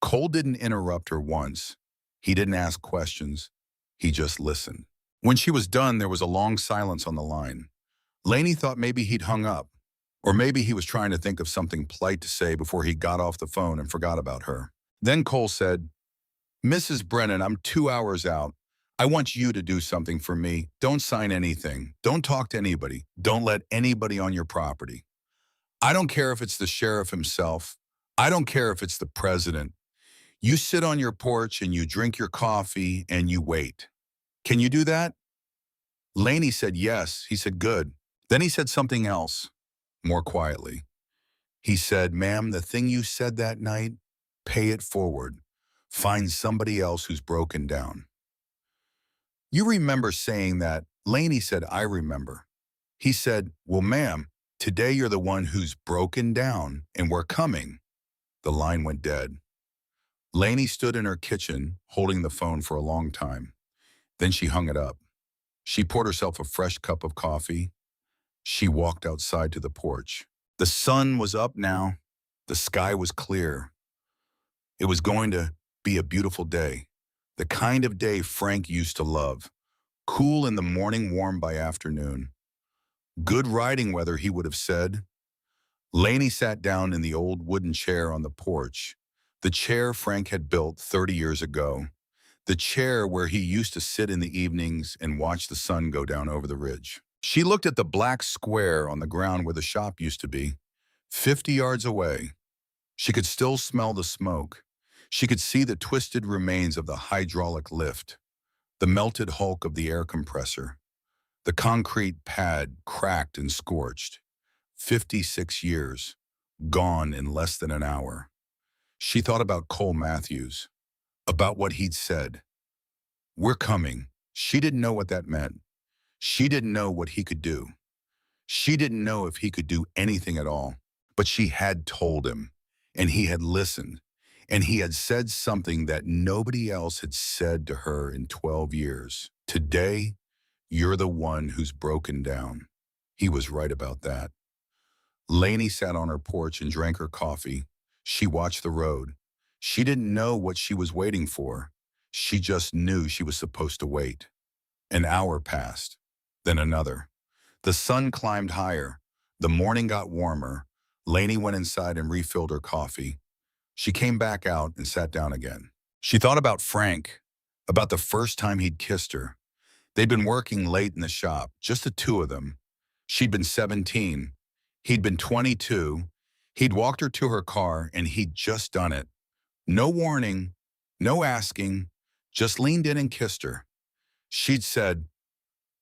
Cole didn't interrupt her once. He didn't ask questions. He just listened. When she was done, there was a long silence on the line. Lainey thought maybe he'd hung up, or maybe he was trying to think of something polite to say before he got off the phone and forgot about her. Then Cole said, "Mrs. Brennan, I'm 2 hours out. I want you to do something for me. Don't sign anything. Don't talk to anybody. Don't let anybody on your property. I don't care if it's the sheriff himself. I don't care if it's the president. You sit on your porch and you drink your coffee and you wait. Can you do that?" Lainey said yes. He said, "Good." Then he said something else, more quietly. He said, "Ma'am, the thing you said that night, pay it forward. Find somebody else who's broken down." "You remember saying that?" Lainey said, "I remember." He said, "Well, ma'am, today you're the one who's broken down, and we're coming." The line went dead. Lainey stood in her kitchen, holding the phone for a long time. Then she hung it up. She poured herself a fresh cup of coffee. She walked outside to the porch. The sun was up now. The sky was clear. It was going to be a beautiful day. The kind of day Frank used to love. Cool in the morning, warm by afternoon. Good riding weather, he would have said. Lainey sat down in the old wooden chair on the porch, the chair Frank had built 30 years ago. the chair where he used to sit in the evenings and watch the sun go down over the ridge. She looked at the black square on the ground where the shop used to be, 50 yards away. She could still smell the smoke. She could see the twisted remains of the hydraulic lift, the melted hulk of the air compressor, the concrete pad cracked and scorched. 56 years, gone in less than an hour. She thought about Cole Matthews, about what he'd said. "We're coming." She didn't know what that meant. She didn't know what he could do. She didn't know if he could do anything at all. But she had told him, and he had listened, and he had said something that nobody else had said to her in 12 years. "Today, you're the one who's broken down." He was right about that. Lainey sat on her porch and drank her coffee. She watched the road. She didn't know what she was waiting for. She just knew she was supposed to wait. An hour passed, then another. The sun climbed higher. The morning got warmer. Lainey went inside and refilled her coffee. She came back out and sat down again. She thought about Frank, about the first time he'd kissed her. They'd been working late in the shop, just the two of them. She'd been 17. He'd been 22. He'd walked her to her car, and he'd just done it. No warning, no asking, just leaned in and kissed her. She'd said,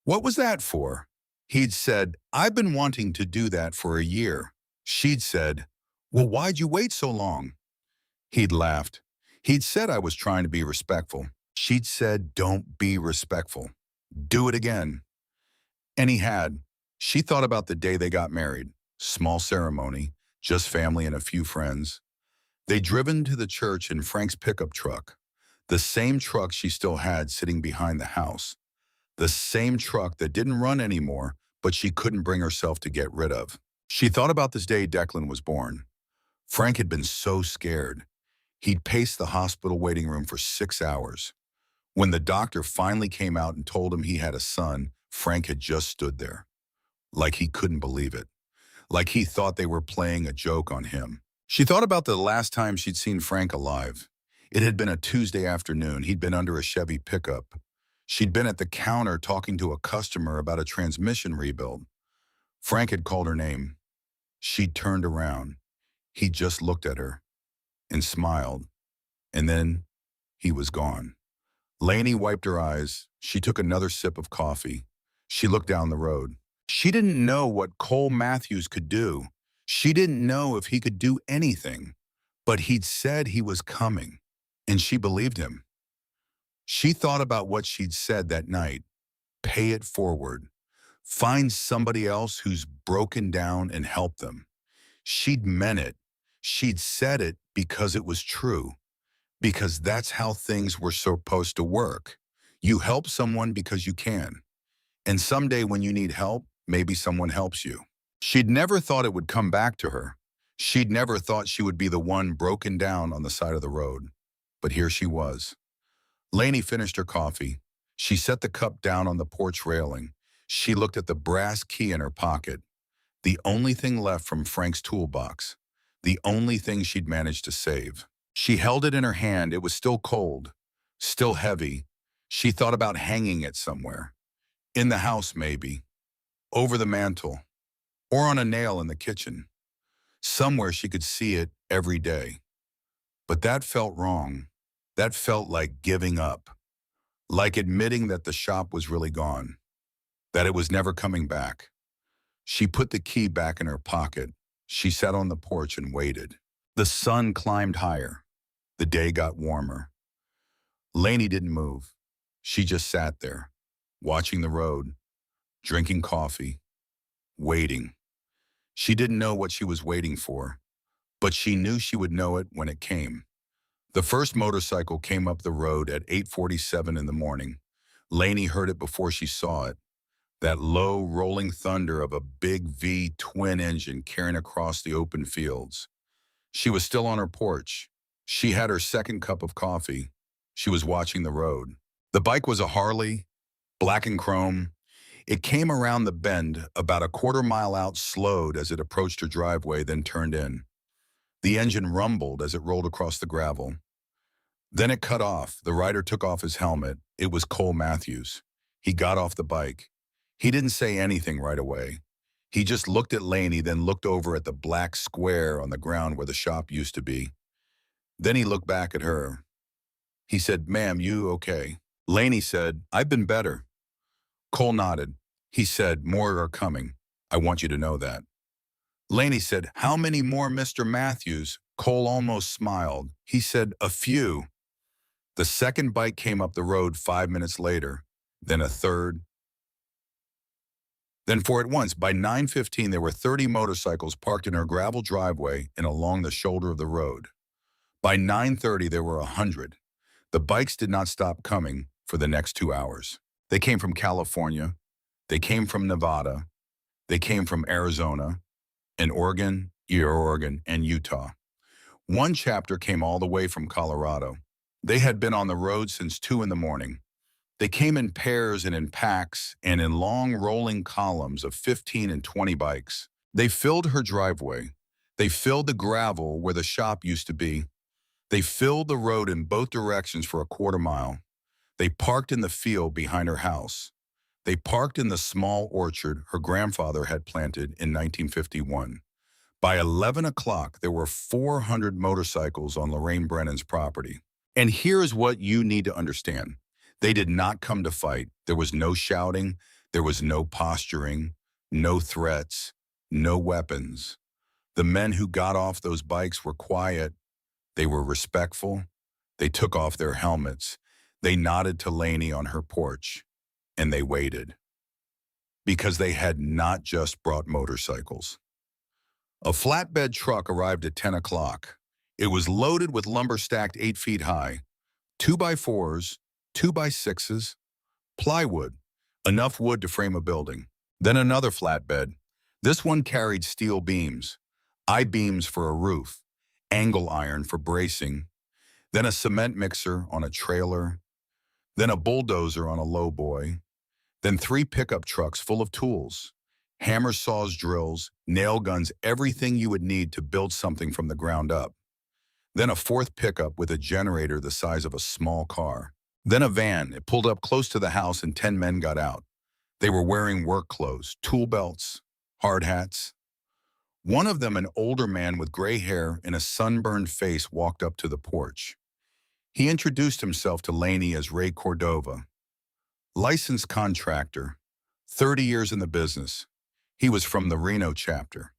"What was that for?" He'd said, "I've been wanting to do that for a year." She'd said, "Well, why'd you wait so long?" He'd laughed. He'd said, "I was trying to be respectful." She'd said, "Don't be respectful. Do it again." And he had. She thought about the day they got married. Small ceremony, just family and a few friends. They'd driven to the church in Frank's pickup truck, the same truck she still had sitting behind the house, the same truck that didn't run anymore, but she couldn't bring herself to get rid of. She thought about this day Declan was born. Frank had been so scared. He'd paced the hospital waiting room for 6 hours. When the doctor finally came out and told him he had a son, Frank had just stood there, like he couldn't believe it, like he thought they were playing a joke on him. She thought about the last time she'd seen Frank alive. It had been a Tuesday afternoon. He'd been under a Chevy pickup. She'd been at the counter talking to a customer about a transmission rebuild. Frank had called her name. She'd turned around. He just looked at her and smiled, and then he was gone. Lainey wiped her eyes. She took another sip of coffee. She looked down the road. She didn't know what Cole Matthews could do. She didn't know if he could do anything, but he'd said he was coming, and she believed him. She thought about what she'd said that night. Pay it forward. Find somebody else who's broken down and help them. She'd meant it. She'd said it because it was true, because that's how things were supposed to work. You help someone because you can. And someday when you need help, maybe someone helps you. She'd never thought it would come back to her. She'd never thought she would be the one broken down on the side of the road. But here she was. Lainey finished her coffee. She set the cup down on the porch railing. She looked at the brass key in her pocket, the only thing left from Frank's toolbox, the only thing she'd managed to save. She held it in her hand. It was still cold, still heavy. She thought about hanging it somewhere. In the house, maybe. Over the mantel. Or on a nail in the kitchen. Somewhere she could see it every day. But that felt wrong. That felt like giving up. Like admitting that the shop was really gone. That it was never coming back. She put the key back in her pocket. She sat on the porch and waited. The sun climbed higher. The day got warmer. Lainey didn't move. She just sat there, watching the road, drinking coffee, waiting. She didn't know what she was waiting for, but she knew she would know it when it came. The first motorcycle came up the road at 8:47 in the morning. Lainey heard it before she saw it. That low, rolling thunder of a big V twin engine carrying across the open fields. She was still on her porch. She had her second cup of coffee. She was watching the road. The bike was a Harley, black and chrome. It came around the bend about a quarter-mile out, slowed as it approached her driveway, then turned in. The engine rumbled as it rolled across the gravel. Then it cut off. The rider took off his helmet. It was Cole Matthews. He got off the bike. He didn't say anything right away. He just looked at Laney, then looked over at the black square on the ground where the shop used to be. Then he looked back at her. He said, "Ma'am, you okay?" Laney said, "I've been better." Cole nodded. He said, "More are coming. I want you to know that." Laney said, "How many more, Mr. Matthews?" Cole almost smiled. He said, "A few." The second bike came up the road 5 minutes later, then a third, then four at once. By 9:15, there were 30 motorcycles parked in her gravel driveway and along the shoulder of the road. By 9:30, there were 100. The bikes did not stop coming for the next 2 hours. They came from California. They came from Nevada. They came from Arizona and Oregon, and Utah. One chapter came all the way from Colorado. They had been on the road since 2 in the morning. They came in pairs and in packs and in long rolling columns of 15 and 20 bikes. They filled her driveway. They filled the gravel where the shop used to be. They filled the road in both directions for a quarter mile. They parked in the field behind her house. They parked in the small orchard her grandfather had planted in 1951. By 11 o'clock, there were 400 motorcycles on Lorraine Brennan's property. And here's what you need to understand. They did not come to fight. There was no shouting. There was no posturing, no threats, no weapons. The men who got off those bikes were quiet. They were respectful. They took off their helmets. They nodded to Laney on her porch, and they waited. Because they had not just brought motorcycles. A flatbed truck arrived at 10 o'clock. It was loaded with lumber stacked 8 feet high, 2x4s, 2x6s, plywood, enough wood to frame a building. Then another flatbed. This one carried steel beams, I-beams for a roof, angle iron for bracing, then a cement mixer on a trailer, then a bulldozer on a lowboy, then 3 pickup trucks full of tools, hammers, saws, drills, nail guns, everything you would need to build something from the ground up. Then a 4th pickup with a generator the size of a small car. Then a van. It pulled up close to the house and 10 men got out. They were wearing work clothes, tool belts, hard hats. One of them, an older man with gray hair and a sunburned face, walked up to the porch. He introduced himself to Laney as Ray Cordova, licensed contractor, 30 years in the business. He was from the Reno chapter.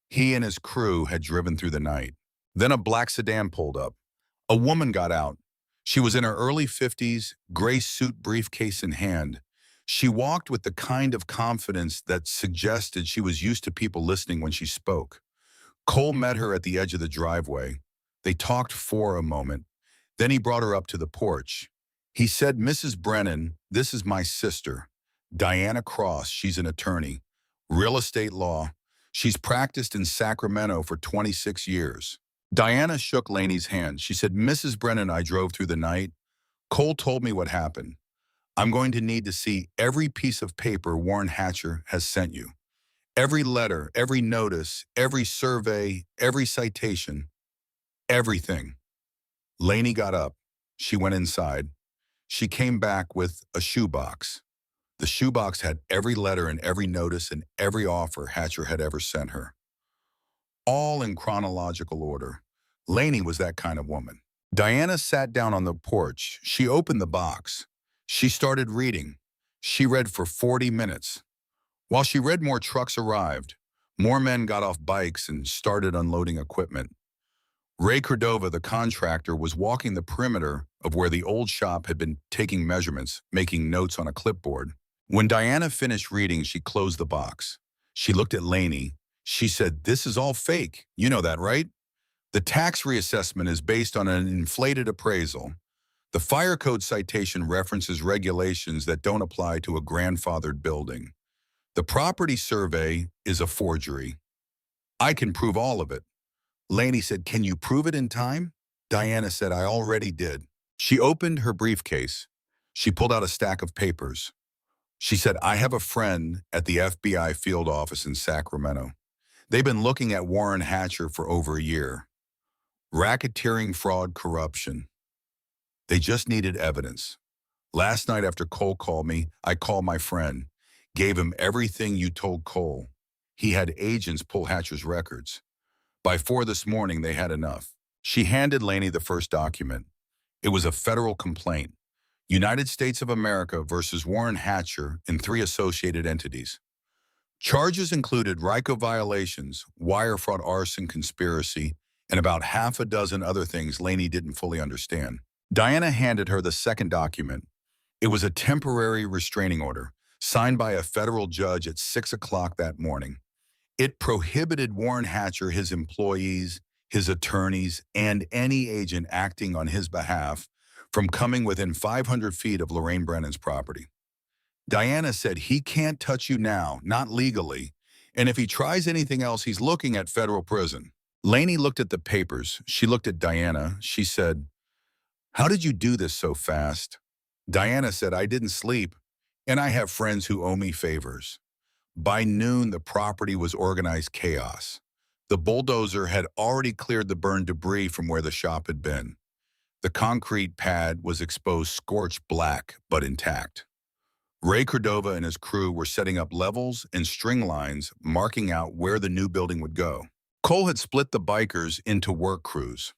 He and his crew had driven through the night. Then a black sedan pulled up. A woman got out. She was in her early 50s, gray suit, briefcase in hand. She walked with the kind of confidence that suggested she was used to people listening when she spoke. Cole met her at the edge of the driveway. They talked for a moment. Then he brought her up to the porch. He said, "Mrs. Brennan, this is my sister, Diana Cross. She's an attorney, real estate law. She's practiced in Sacramento for 26 years. Diana shook Laney's hand. She said, "Mrs. Brennan, I drove through the night. Cole told me what happened. I'm going to need to see every piece of paper Warren Hatcher has sent you. Every letter, every notice, every survey, every citation, everything." Laney got up. She went inside. She came back with a shoebox. The shoebox had every letter and every notice and every offer Hatcher had ever sent her, all in chronological order. Laney was that kind of woman. Diana sat down on the porch. She opened the box. She started reading. She read for 40 minutes. While she read, more trucks arrived. More men got off bikes and started unloading equipment. Ray Cordova, the contractor, was walking the perimeter of where the old shop had been, taking measurements, making notes on a clipboard. When Diana finished reading, she closed the box. She looked at Laney. She said, "This is all fake. You know that, right? The tax reassessment is based on an inflated appraisal. The fire code citation references regulations that don't apply to a grandfathered building. The property survey is a forgery. I can prove all of it." Laney said, "Can you prove it in time?" Diana said, "I already did." She opened her briefcase. She pulled out a stack of papers. She said, "I have a friend at the FBI field office in Sacramento. They've been looking at Warren Hatcher for over a year. Racketeering, fraud, corruption. They just needed evidence. Last night after Cole called me, I called my friend, gave him everything you told Cole. He had agents pull Hatcher's records. By 4 this morning, they had enough. She handed Laney the first document. It was a federal complaint. United States of America versus Warren Hatcher and 3 associated entities. Charges included RICO violations, wire fraud, arson, conspiracy, and about half a dozen other things Laney didn't fully understand. Diana handed her the second document. It was a temporary restraining order, signed by a federal judge at 6 o'clock that morning. It prohibited Warren Hatcher, his employees, his attorneys, and any agent acting on his behalf from coming within 500 feet of Lorraine Brennan's property. Diana said he can't touch you now, not legally, and if he tries anything else, he's looking at federal prison. Laney looked at the papers. She looked at Diana. She said, "How did you do this so fast?" Diana said, "I didn't sleep, and I have friends who owe me favors." By noon, the property was organized chaos. The bulldozer had already cleared the burned debris from where the shop had been. The concrete pad was exposed scorched black, but intact. Ray Cordova and his crew were setting up levels and string lines, marking out where the new building would go. Cole had split the bikers into work crews.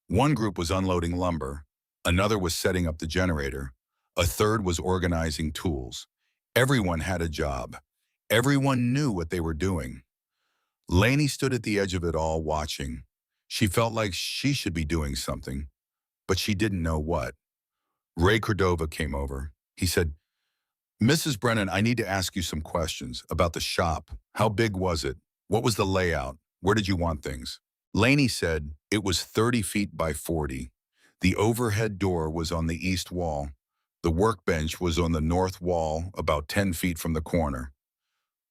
One group was unloading lumber, another was setting up the generator, a third was organizing tools. Everyone had a job. Everyone knew what they were doing. Laney stood at the edge of it all, watching. She felt like she should be doing something, but she didn't know what. Ray Cordova came over. He said, "Mrs. Brennan, I need to ask you some questions about the shop. How big was it? What was the layout? Where did you want things?" Laney said it was 30 feet by 40. The overhead door was on the east wall. The workbench was on the north wall, about 10 feet from the corner.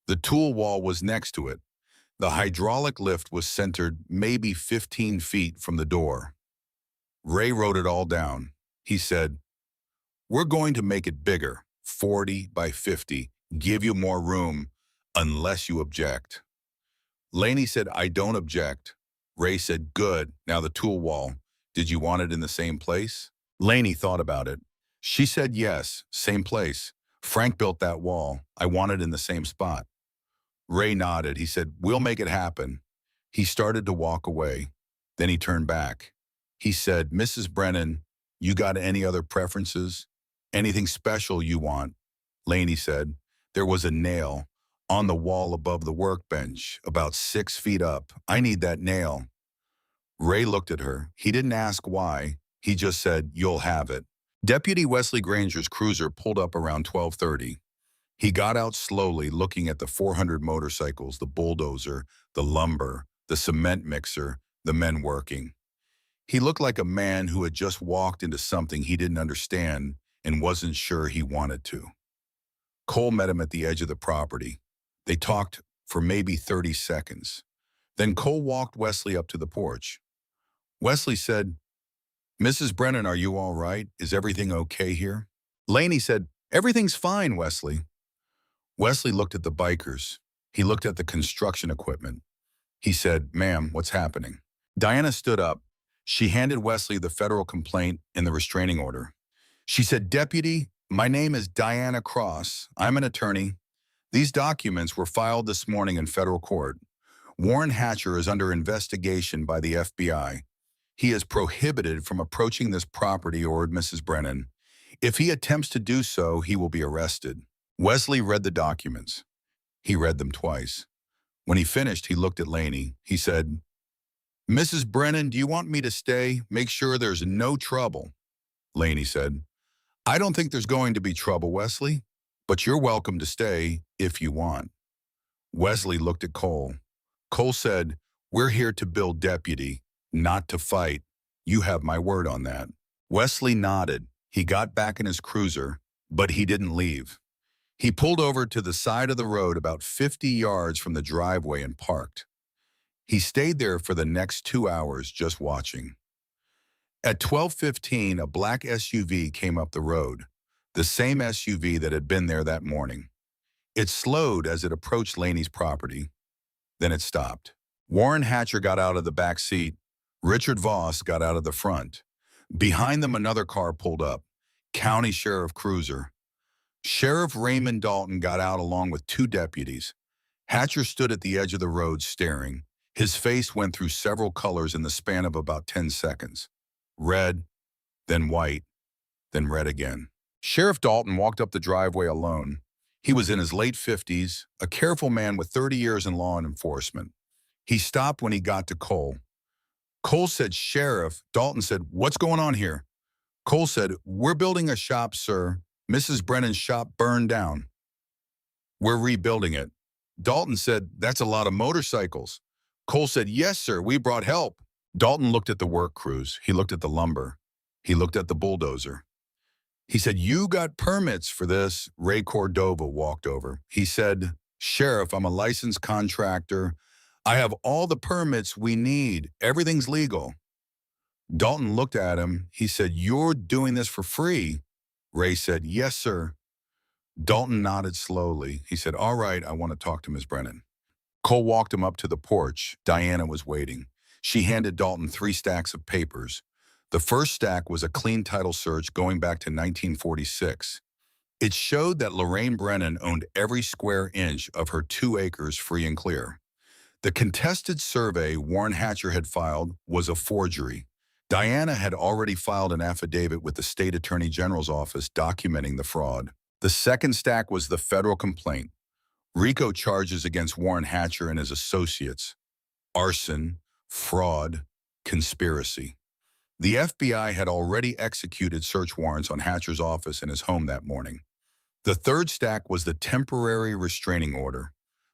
The tool wall was next to it. The hydraulic lift was centered maybe 15 feet from the door. Ray wrote it all down. He said, "We're going to make it bigger, 40 by 50, give you more room, unless you object." Laney said, "I don't object." Ray said, "Good. Now the tool wall. Did you want it in the same place?" Laney thought about it. She said, "Yes, same place. Frank built that wall. I want it in the same spot." Ray nodded. He said, "We'll make it happen." He started to walk away. Then he turned back. He said, "Mrs. Brennan, you got any other preferences? Anything special you want?" Laney said, "There was a nail on the wall above the workbench, about 6 feet up. I need that nail." Ray looked at her. He didn't ask why. He just said, "You'll have it." Deputy Wesley Granger's cruiser pulled up around 12:30. He got out slowly, looking at the 400 motorcycles, the bulldozer, the lumber, the cement mixer, the men working. He looked like a man who had just walked into something he didn't understand and wasn't sure he wanted to. Cole met him at the edge of the property. They talked for maybe 30 seconds. Then Cole walked Wesley up to the porch. Wesley said, "Mrs. Brennan, are you all right? Is everything okay here?" Laney said, "Everything's fine, Wesley." Wesley looked at the bikers. He looked at the construction equipment. He said, "Ma'am, what's happening?" Diana stood up. She handed Wesley the federal complaint and the restraining order. She said, "Deputy, my name is Diana Cross. I'm an attorney. These documents were filed this morning in federal court. Warren Hatcher is under investigation by the FBI. He is prohibited from approaching this property or Mrs. Brennan. If he attempts to do so, he will be arrested." Wesley read the documents. He read them twice. When he finished, he looked at Laney. He said, "Mrs. Brennan, do you want me to stay? Make sure there's no trouble." Laney said, "I don't think there's going to be trouble, Wesley, but you're welcome to stay if you want." Wesley looked at Cole. Cole said, "We're here to build, deputy, not to fight. You have my word on that." Wesley nodded. He got back in his cruiser, but he didn't leave. He pulled over to the side of the road about 50 yards from the driveway and parked. He stayed there for the next 2 hours just watching. At 12:15, a black SUV came up the road, the same SUV that had been there that morning. It slowed as it approached Laney's property. Then it stopped. Warren Hatcher got out of the back seat. Richard Voss got out of the front. Behind them, another car pulled up. County Sheriff Cruiser. Sheriff Raymond Dalton got out along with two deputies. Hatcher stood at the edge of the road staring. His face went through several colors in the span of about 10 seconds. Red, then white, then red again. Sheriff Dalton walked up the driveway alone. He was in his late 50s, a careful man with 30 years in law enforcement. He stopped when he got to Cole. Cole said, "Sheriff." Dalton said, "What's going on here?" Cole said, "We're building a shop, sir. Mrs. Brennan's shop burned down. We're rebuilding it." Dalton said, "That's a lot of motorcycles." Cole said, "Yes, sir, we brought help." Dalton looked at the work crews. He looked at the lumber. He looked at the bulldozer. He said, "You got permits for this?" Ray Cordova walked over. He said, "Sheriff, I'm a licensed contractor. I have all the permits we need. Everything's legal." Dalton looked at him. He said, "You're doing this for free?" Ray said, "Yes, sir." Dalton nodded slowly. He said, "All right, I want to talk to Ms. Brennan." Cole walked him up to the porch. Diana was waiting. She handed Dalton 3 stacks of papers. The first stack was a clean title search going back to 1946. It showed that Lorraine Brennan owned every square inch of her 2 acres free and clear. The contested survey Warren Hatcher had filed was a forgery. Diana had already filed an affidavit with the state attorney general's office documenting the fraud. The second stack was the federal complaint. RICO charges against Warren Hatcher and his associates: arson, fraud, conspiracy. The FBI had already executed search warrants on Hatcher's office and his home that morning. The third stack was the temporary restraining order,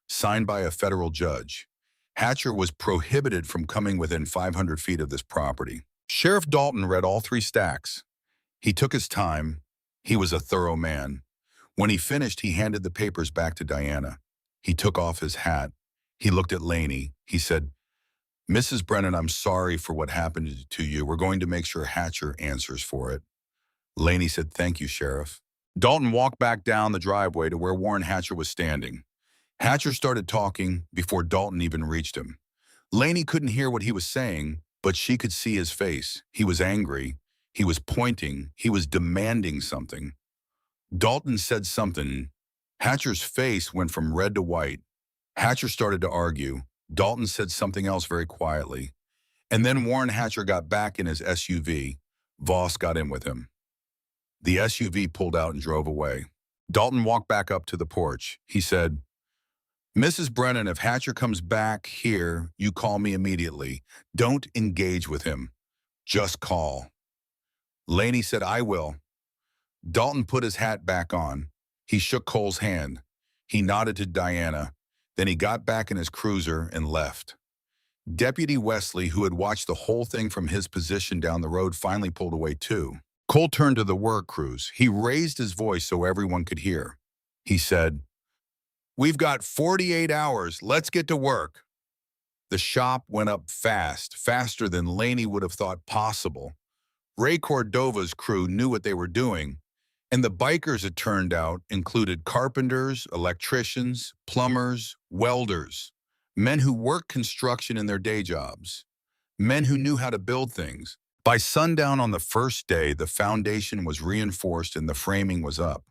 signed by a federal judge. Hatcher was prohibited from coming within 500 feet of this property. Sheriff Dalton read all 3 stacks. He took his time. He was a thorough man. When he finished, he handed the papers back to Diana. He took off his hat. He looked at Laney. He said, "Mrs. Brennan, I'm sorry for what happened to you. We're going to make sure Hatcher answers for it." Laney said, "Thank you, Sheriff." Dalton walked back down the driveway to where Warren Hatcher was standing. Hatcher started talking before Dalton even reached him. Laney couldn't hear what he was saying, but she could see his face. He was angry. He was pointing. He was demanding something. Dalton said something. Hatcher's face went from red to white. Hatcher started to argue. Dalton said something else very quietly. And then Warren Hatcher got back in his SUV. Voss got in with him. The SUV pulled out and drove away. Dalton walked back up to the porch. He said, "Mrs. Brennan, if Hatcher comes back here, you call me immediately. Don't engage with him. Just call." Laney said, "I will." Dalton put his hat back on. He shook Cole's hand. He nodded to Diana. Then he got back in his cruiser and left. Deputy Wesley, who had watched the whole thing from his position down the road, finally pulled away too. Cole turned to the work crews. He raised his voice so everyone could hear. He said, "We've got 48 hours. Let's get to work." The shop went up fast, faster than Laney would have thought possible. Ray Cordova's crew knew what they were doing, and the bikers, it turned out, included carpenters, electricians, plumbers, welders, men who worked construction in their day jobs, men who knew how to build things. By sundown on the first day, the foundation was reinforced and the framing was up.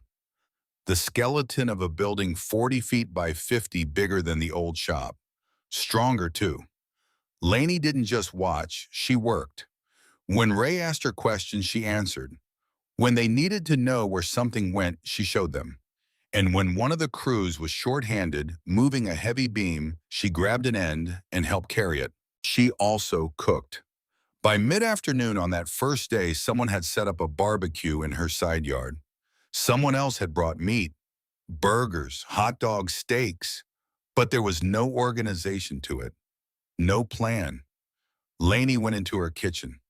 The skeleton of a building 40 feet by 50 bigger than the old shop. Stronger, too. Laney didn't just watch, she worked. When Ray asked her questions, she answered. When they needed to know where something went, she showed them. And when one of the crews was short-handed, moving a heavy beam, she grabbed an end and helped carry it. She also cooked. By mid-afternoon on that first day, someone had set up a barbecue in her side yard. Someone else had brought meat, burgers, hot dogs, steaks. But there was no organization to it, no plan. Laney went into her kitchen.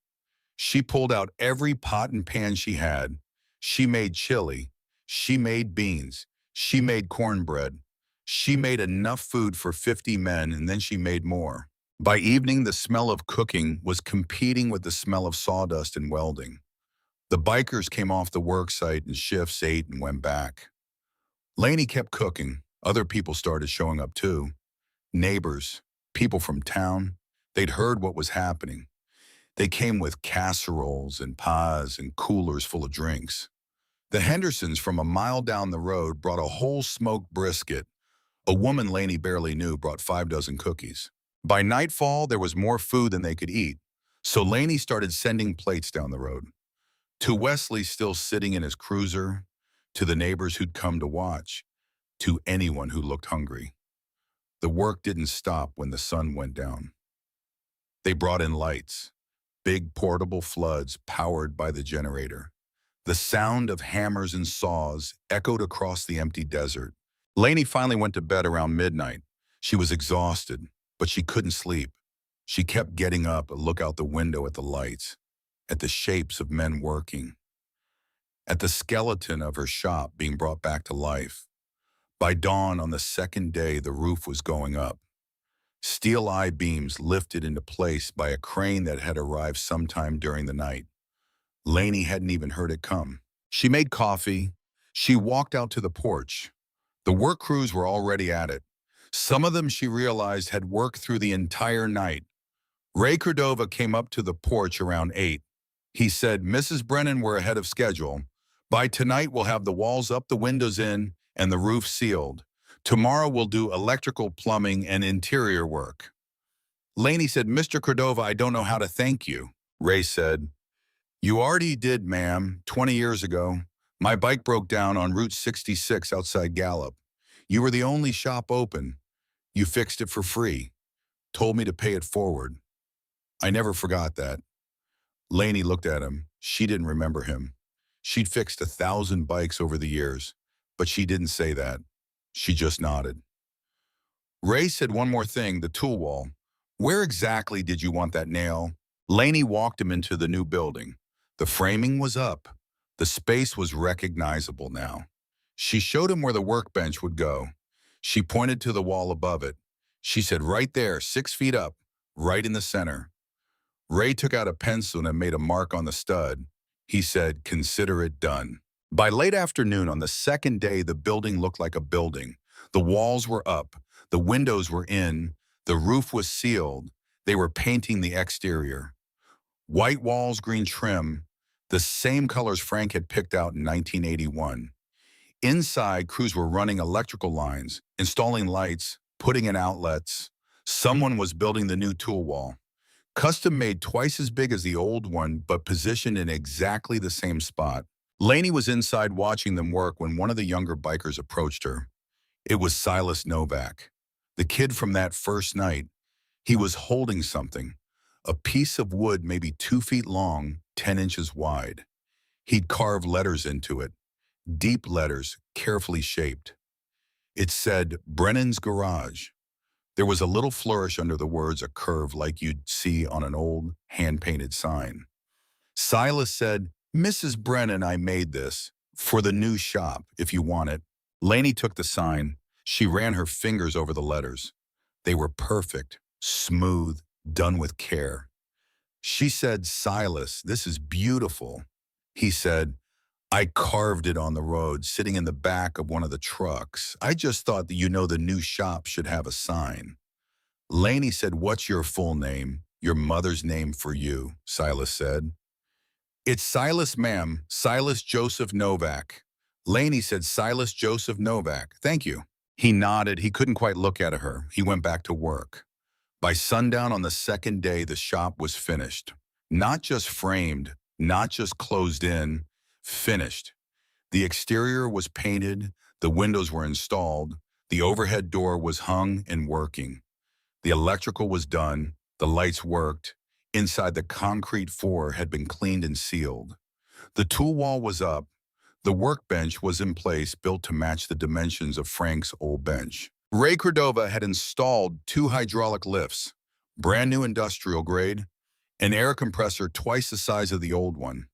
She pulled out every pot and pan she had. She made chili. She made beans. She made cornbread. She made enough food for 50 men, and then she made more. By evening, the smell of cooking was competing with the smell of sawdust and welding. The bikers came off the work site and shifts, ate, and went back. Laney kept cooking. Other people started showing up too. Neighbors, people from town. They'd heard what was happening. They came with casseroles and pies and coolers full of drinks. The Hendersons from a mile down the road brought a whole smoked brisket. A woman Laney barely knew brought 5 dozen cookies. By nightfall, there was more food than they could eat, so Laney started sending plates down the road. To Wesley still sitting in his cruiser, to the neighbors who'd come to watch, to anyone who looked hungry. The work didn't stop when the sun went down. They brought in lights, big portable floods powered by the generator. The sound of hammers and saws echoed across the empty desert. Laney finally went to bed around midnight. She was exhausted, but she couldn't sleep. She kept getting up to look out the window at the lights, at the shapes of men working, at the skeleton of her shop being brought back to life. By dawn on the second day, the roof was going up. Steel I-beams lifted into place by a crane that had arrived sometime during the night. Laney hadn't even heard it come. She made coffee. She walked out to the porch. The work crews were already at it. Some of them, she realized, had worked through the entire night. Ray Cordova came up to the porch around 8. He said, "Mrs. Brennan, we're ahead of schedule. By tonight, we'll have the walls up, the windows in, and the roof sealed. Tomorrow, we'll do electrical, plumbing, and interior work." Laney said, "Mr. Cordova, I don't know how to thank you." Ray said, "You already did, ma'am, 20 years ago. My bike broke down on Route 66 outside Gallup. You were the only shop open. You fixed it for free. Told me to pay it forward. I never forgot that." Laney looked at him. She didn't remember him. She'd fixed 1,000 bikes over the years, but she didn't say that. She just nodded. Ray said one more thing, the tool wall. "Where exactly did you want that nail?" Laney walked him into the new building. The framing was up. The space was recognizable now. She showed him where the workbench would go. She pointed to the wall above it. She said, "Right there, 6 feet up, right in the center." Ray took out a pencil and made a mark on the stud. He said, "Consider it done." By late afternoon on the second day, the building looked like a building. The walls were up. The windows were in. The roof was sealed. They were painting the exterior. White walls, green trim, the same colors Frank had picked out in 1981. Inside, crews were running electrical lines, installing lights, putting in outlets. Someone was building the new tool wall. Custom made twice as big as the old one, but positioned in exactly the same spot. Laney was inside watching them work when one of the younger bikers approached her. It was Silas Novak, the kid from that first night. He was holding something, a piece of wood maybe 2 feet long, 10 inches wide. He'd carved letters into it, deep letters, carefully shaped. It said, "Brennan's Garage." There was a little flourish under the words, a curve like you'd see on an old hand-painted sign. Silas said, "Mrs. Brennan, I made this for the new shop, if you want it." Laney took the sign. She ran her fingers over the letters. They were perfect, smooth, done with care. She said, "Silas, this is beautiful." He said, "I carved it on the road, sitting in the back of one of the trucks. I just thought that the new shop should have a sign." Laney said, "What's your full name?" "Your mother's name for you," Silas said. "It's Silas, ma'am, Silas Joseph Novak." Laney said, "Silas Joseph Novak, thank you." He nodded. He couldn't quite look at her. He went back to work. By sundown on the second day, the shop was finished. Not just framed, not just closed in, finished. The exterior was painted, the windows were installed, the overhead door was hung and working. The electrical was done, the lights worked. Inside, the concrete floor had been cleaned and sealed. The tool wall was up. The workbench was in place, built to match the dimensions of Frank's old bench. Ray Cordova had installed 2 hydraulic lifts, brand new industrial grade, an air compressor twice the size of the old one,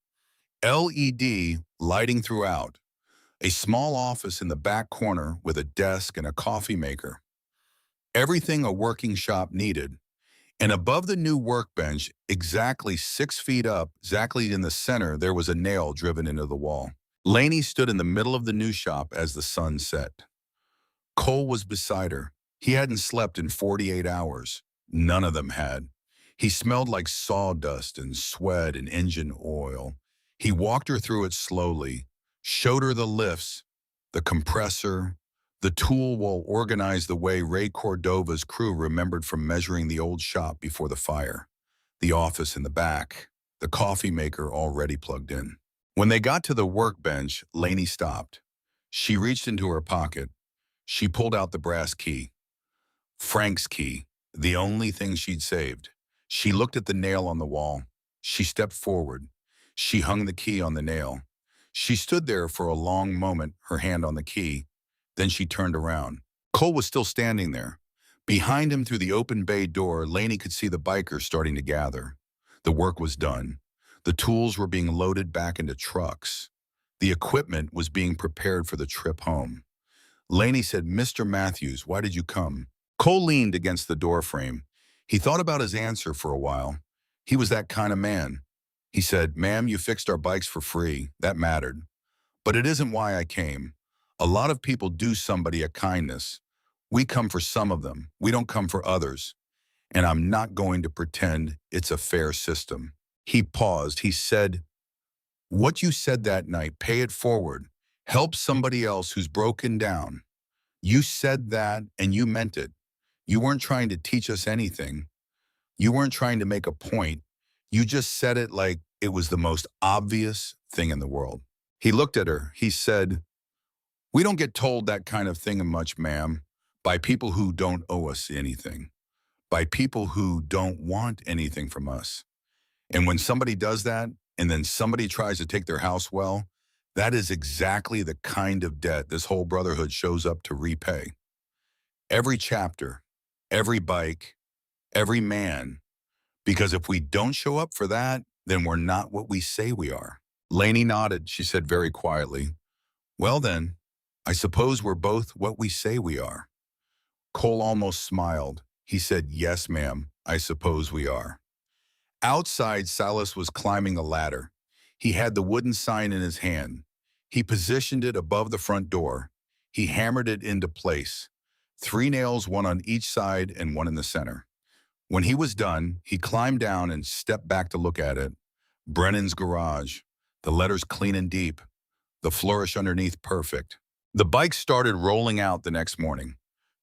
LED lighting throughout, a small office in the back corner with a desk and a coffee maker. Everything a working shop needed. And above the new workbench, exactly 6 feet up, exactly in the center, there was a nail driven into the wall. Laney stood in the middle of the new shop as the sun set. Cole was beside her. He hadn't slept in 48 hours. None of them had. He smelled like sawdust and sweat and engine oil. He walked her through it slowly, showed her the lifts, the compressor, the tool well organized the way Ray Cordova's crew remembered from measuring the old shop before the fire, the office in the back, the coffee maker already plugged in. When they got to the workbench, Lainey stopped. She reached into her pocket. She pulled out the brass key. Frank's key, the only thing she'd saved. She looked at the nail on the wall. She stepped forward. She hung the key on the nail. She stood there for a long moment, her hand on the key. Then she turned around. Cole was still standing there. Behind him through the open bay door, Lainey could see the bikers starting to gather. The work was done. The tools were being loaded back into trucks. The equipment was being prepared for the trip home. Lainey said, "Mr. Matthews, why did you come?" Cole leaned against the doorframe. He thought about his answer for a while. He was that kind of man. He said, "Ma'am, you fixed our bikes for free. That mattered. But it isn't why I came. A lot of people do somebody a kindness. We come for some of them. We don't come for others. And I'm not going to pretend it's a fair system." He paused. He said, "What you said that night, pay it forward. Help somebody else who's broken down. You said that and you meant it. You weren't trying to teach us anything. You weren't trying to make a point. You just said it like it was the most obvious thing in the world." He looked at her. He said, "We don't get told that kind of thing much, ma'am, by people who don't owe us anything, by people who don't want anything from us. And when somebody does that, and then somebody tries to take their house well, that is exactly the kind of debt this whole brotherhood shows up to repay. Every chapter, every bike, every man, because if we don't show up for that, then we're not what we say we are." Lainey nodded. She said very quietly, "Well then, I suppose we're both what we say we are." Cole almost smiled. He said, "Yes, ma'am, I suppose we are." Outside, Silas was climbing a ladder. He had the wooden sign in his hand. He positioned it above the front door. He hammered it into place. 3 nails, one on each side and one in the center. When he was done, he climbed down and stepped back to look at it. Brennan's garage. The letters clean and deep. The flourish underneath perfect. The bikes started rolling out the next morning.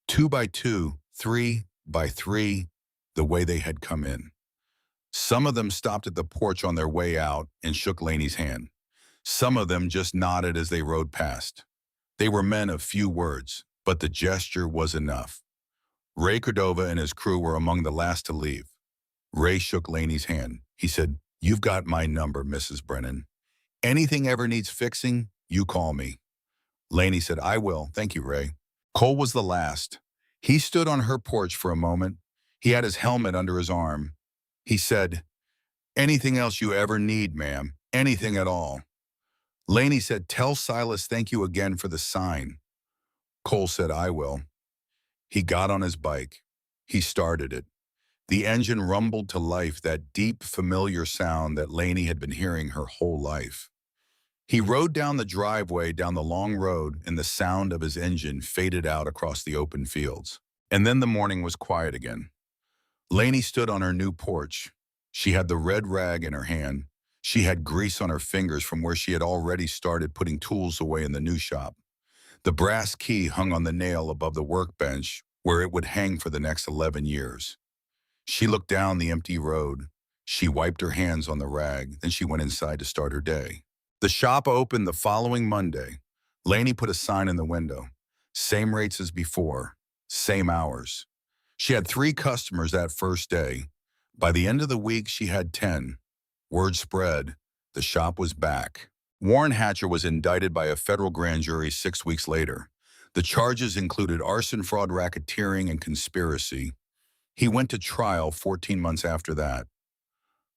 2 by 2, 3 by 3, the way they had come in. Some of them stopped at the porch on their way out and shook Lainey's hand. Some of them just nodded as they rode past. They were men of few words, but the gesture was enough. Ray Cordova and his crew were among the last to leave. Ray shook Lainey's hand. He said, "You've got my number, Mrs. Brennan. Anything ever needs fixing, you call me." Lainey said, "I will. Thank you, Ray." Cole was the last. He stood on her porch for a moment. He had his helmet under his arm. He said, "Anything else you ever need, ma'am, anything at all." Lainey said, "Tell Silas thank you again for the sign." Cole said, "I will." He got on his bike. He started it. The engine rumbled to life, that deep, familiar sound that Lainey had been hearing her whole life. He rode down the driveway, down the long road, and the sound of his engine faded out across the open fields. And then the morning was quiet again. Lainey stood on her new porch. She had the red rag in her hand. She had grease on her fingers from where she had already started putting tools away in the new shop. The brass key hung on the nail above the workbench where it would hang for the next 11 years. She looked down the empty road. She wiped her hands on the rag, then she went inside to start her day. The shop opened the following Monday. Lainey put a sign in the window. Same rates as before, same hours. She had 3 customers that first day. By the end of the week, she had 10. Word spread. The shop was back. Warren Hatcher was indicted by a federal grand jury 6 weeks later. The charges included arson, fraud, racketeering, and conspiracy. He went to trial 14 months after that.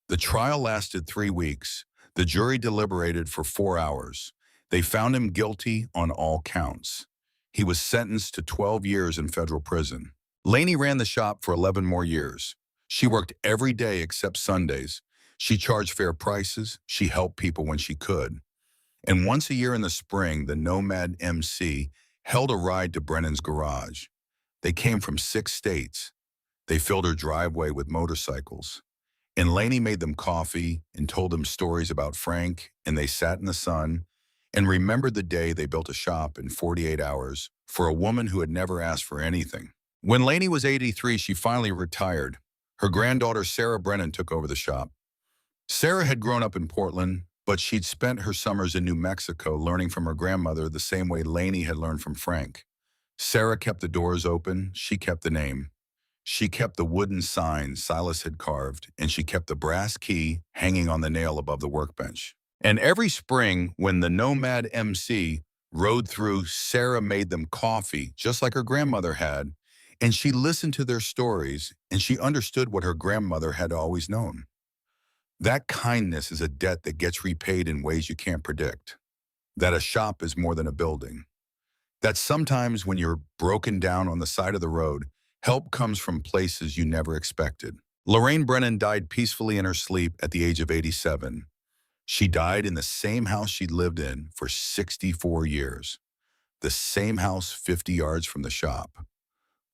The trial lasted 3 weeks. The jury deliberated for 4 hours. They found him guilty on all counts. He was sentenced to 12 years in federal prison. Lainey ran the shop for 11 more years. She worked every day except Sundays. She charged fair prices. She helped people when she could. And once a year in the spring, the Nomad MC held a ride to Brennan's garage. They came from 6 states. They filled her driveway with motorcycles. And Laney made them coffee and told them stories about Frank, and they sat in the sun and remembered the day they built a shop in 48 hours for a woman who had never asked for anything. When Laney was 83, she finally retired. Her granddaughter, Sarah Brennan, took over the shop. Sarah had grown up in Portland, but she'd spent her summers in New Mexico learning from her grandmother the same way Laney had learned from Frank. Sarah kept the doors open, she kept the name. She kept the wooden sign Silas had carved, and she kept the brass key hanging on the nail above the workbench. And every spring, when the Nomad MC rode through, Sarah made them coffee, just like her grandmother had, and she listened to their stories, and she understood what her grandmother had always known. That kindness is a debt that gets repaid in ways you can't predict. That a shop is more than a building. That sometimes when you're broken down on the side of the road, help comes from places you never expected. Lorraine Brennan died peacefully in her sleep at the age of 87. She died in the same house she'd lived in for 64 years. The same house 50 yards from the shop.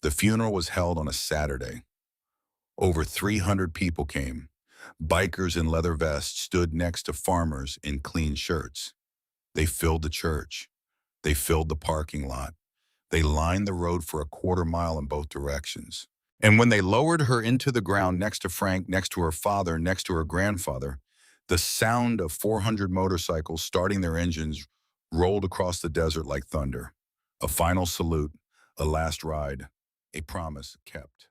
The funeral was held on a Saturday. Over 300 people came. Bikers in leather vests stood next to farmers in clean shirts. They filled the church. They filled the parking lot. They lined the road for a quarter-mile in both directions. And when they lowered her into the ground next to Frank, next to her father, next to her grandfather, the sound of 400 motorcycles starting their engines rolled across the desert like thunder. A final salute, a last ride, a promise kept.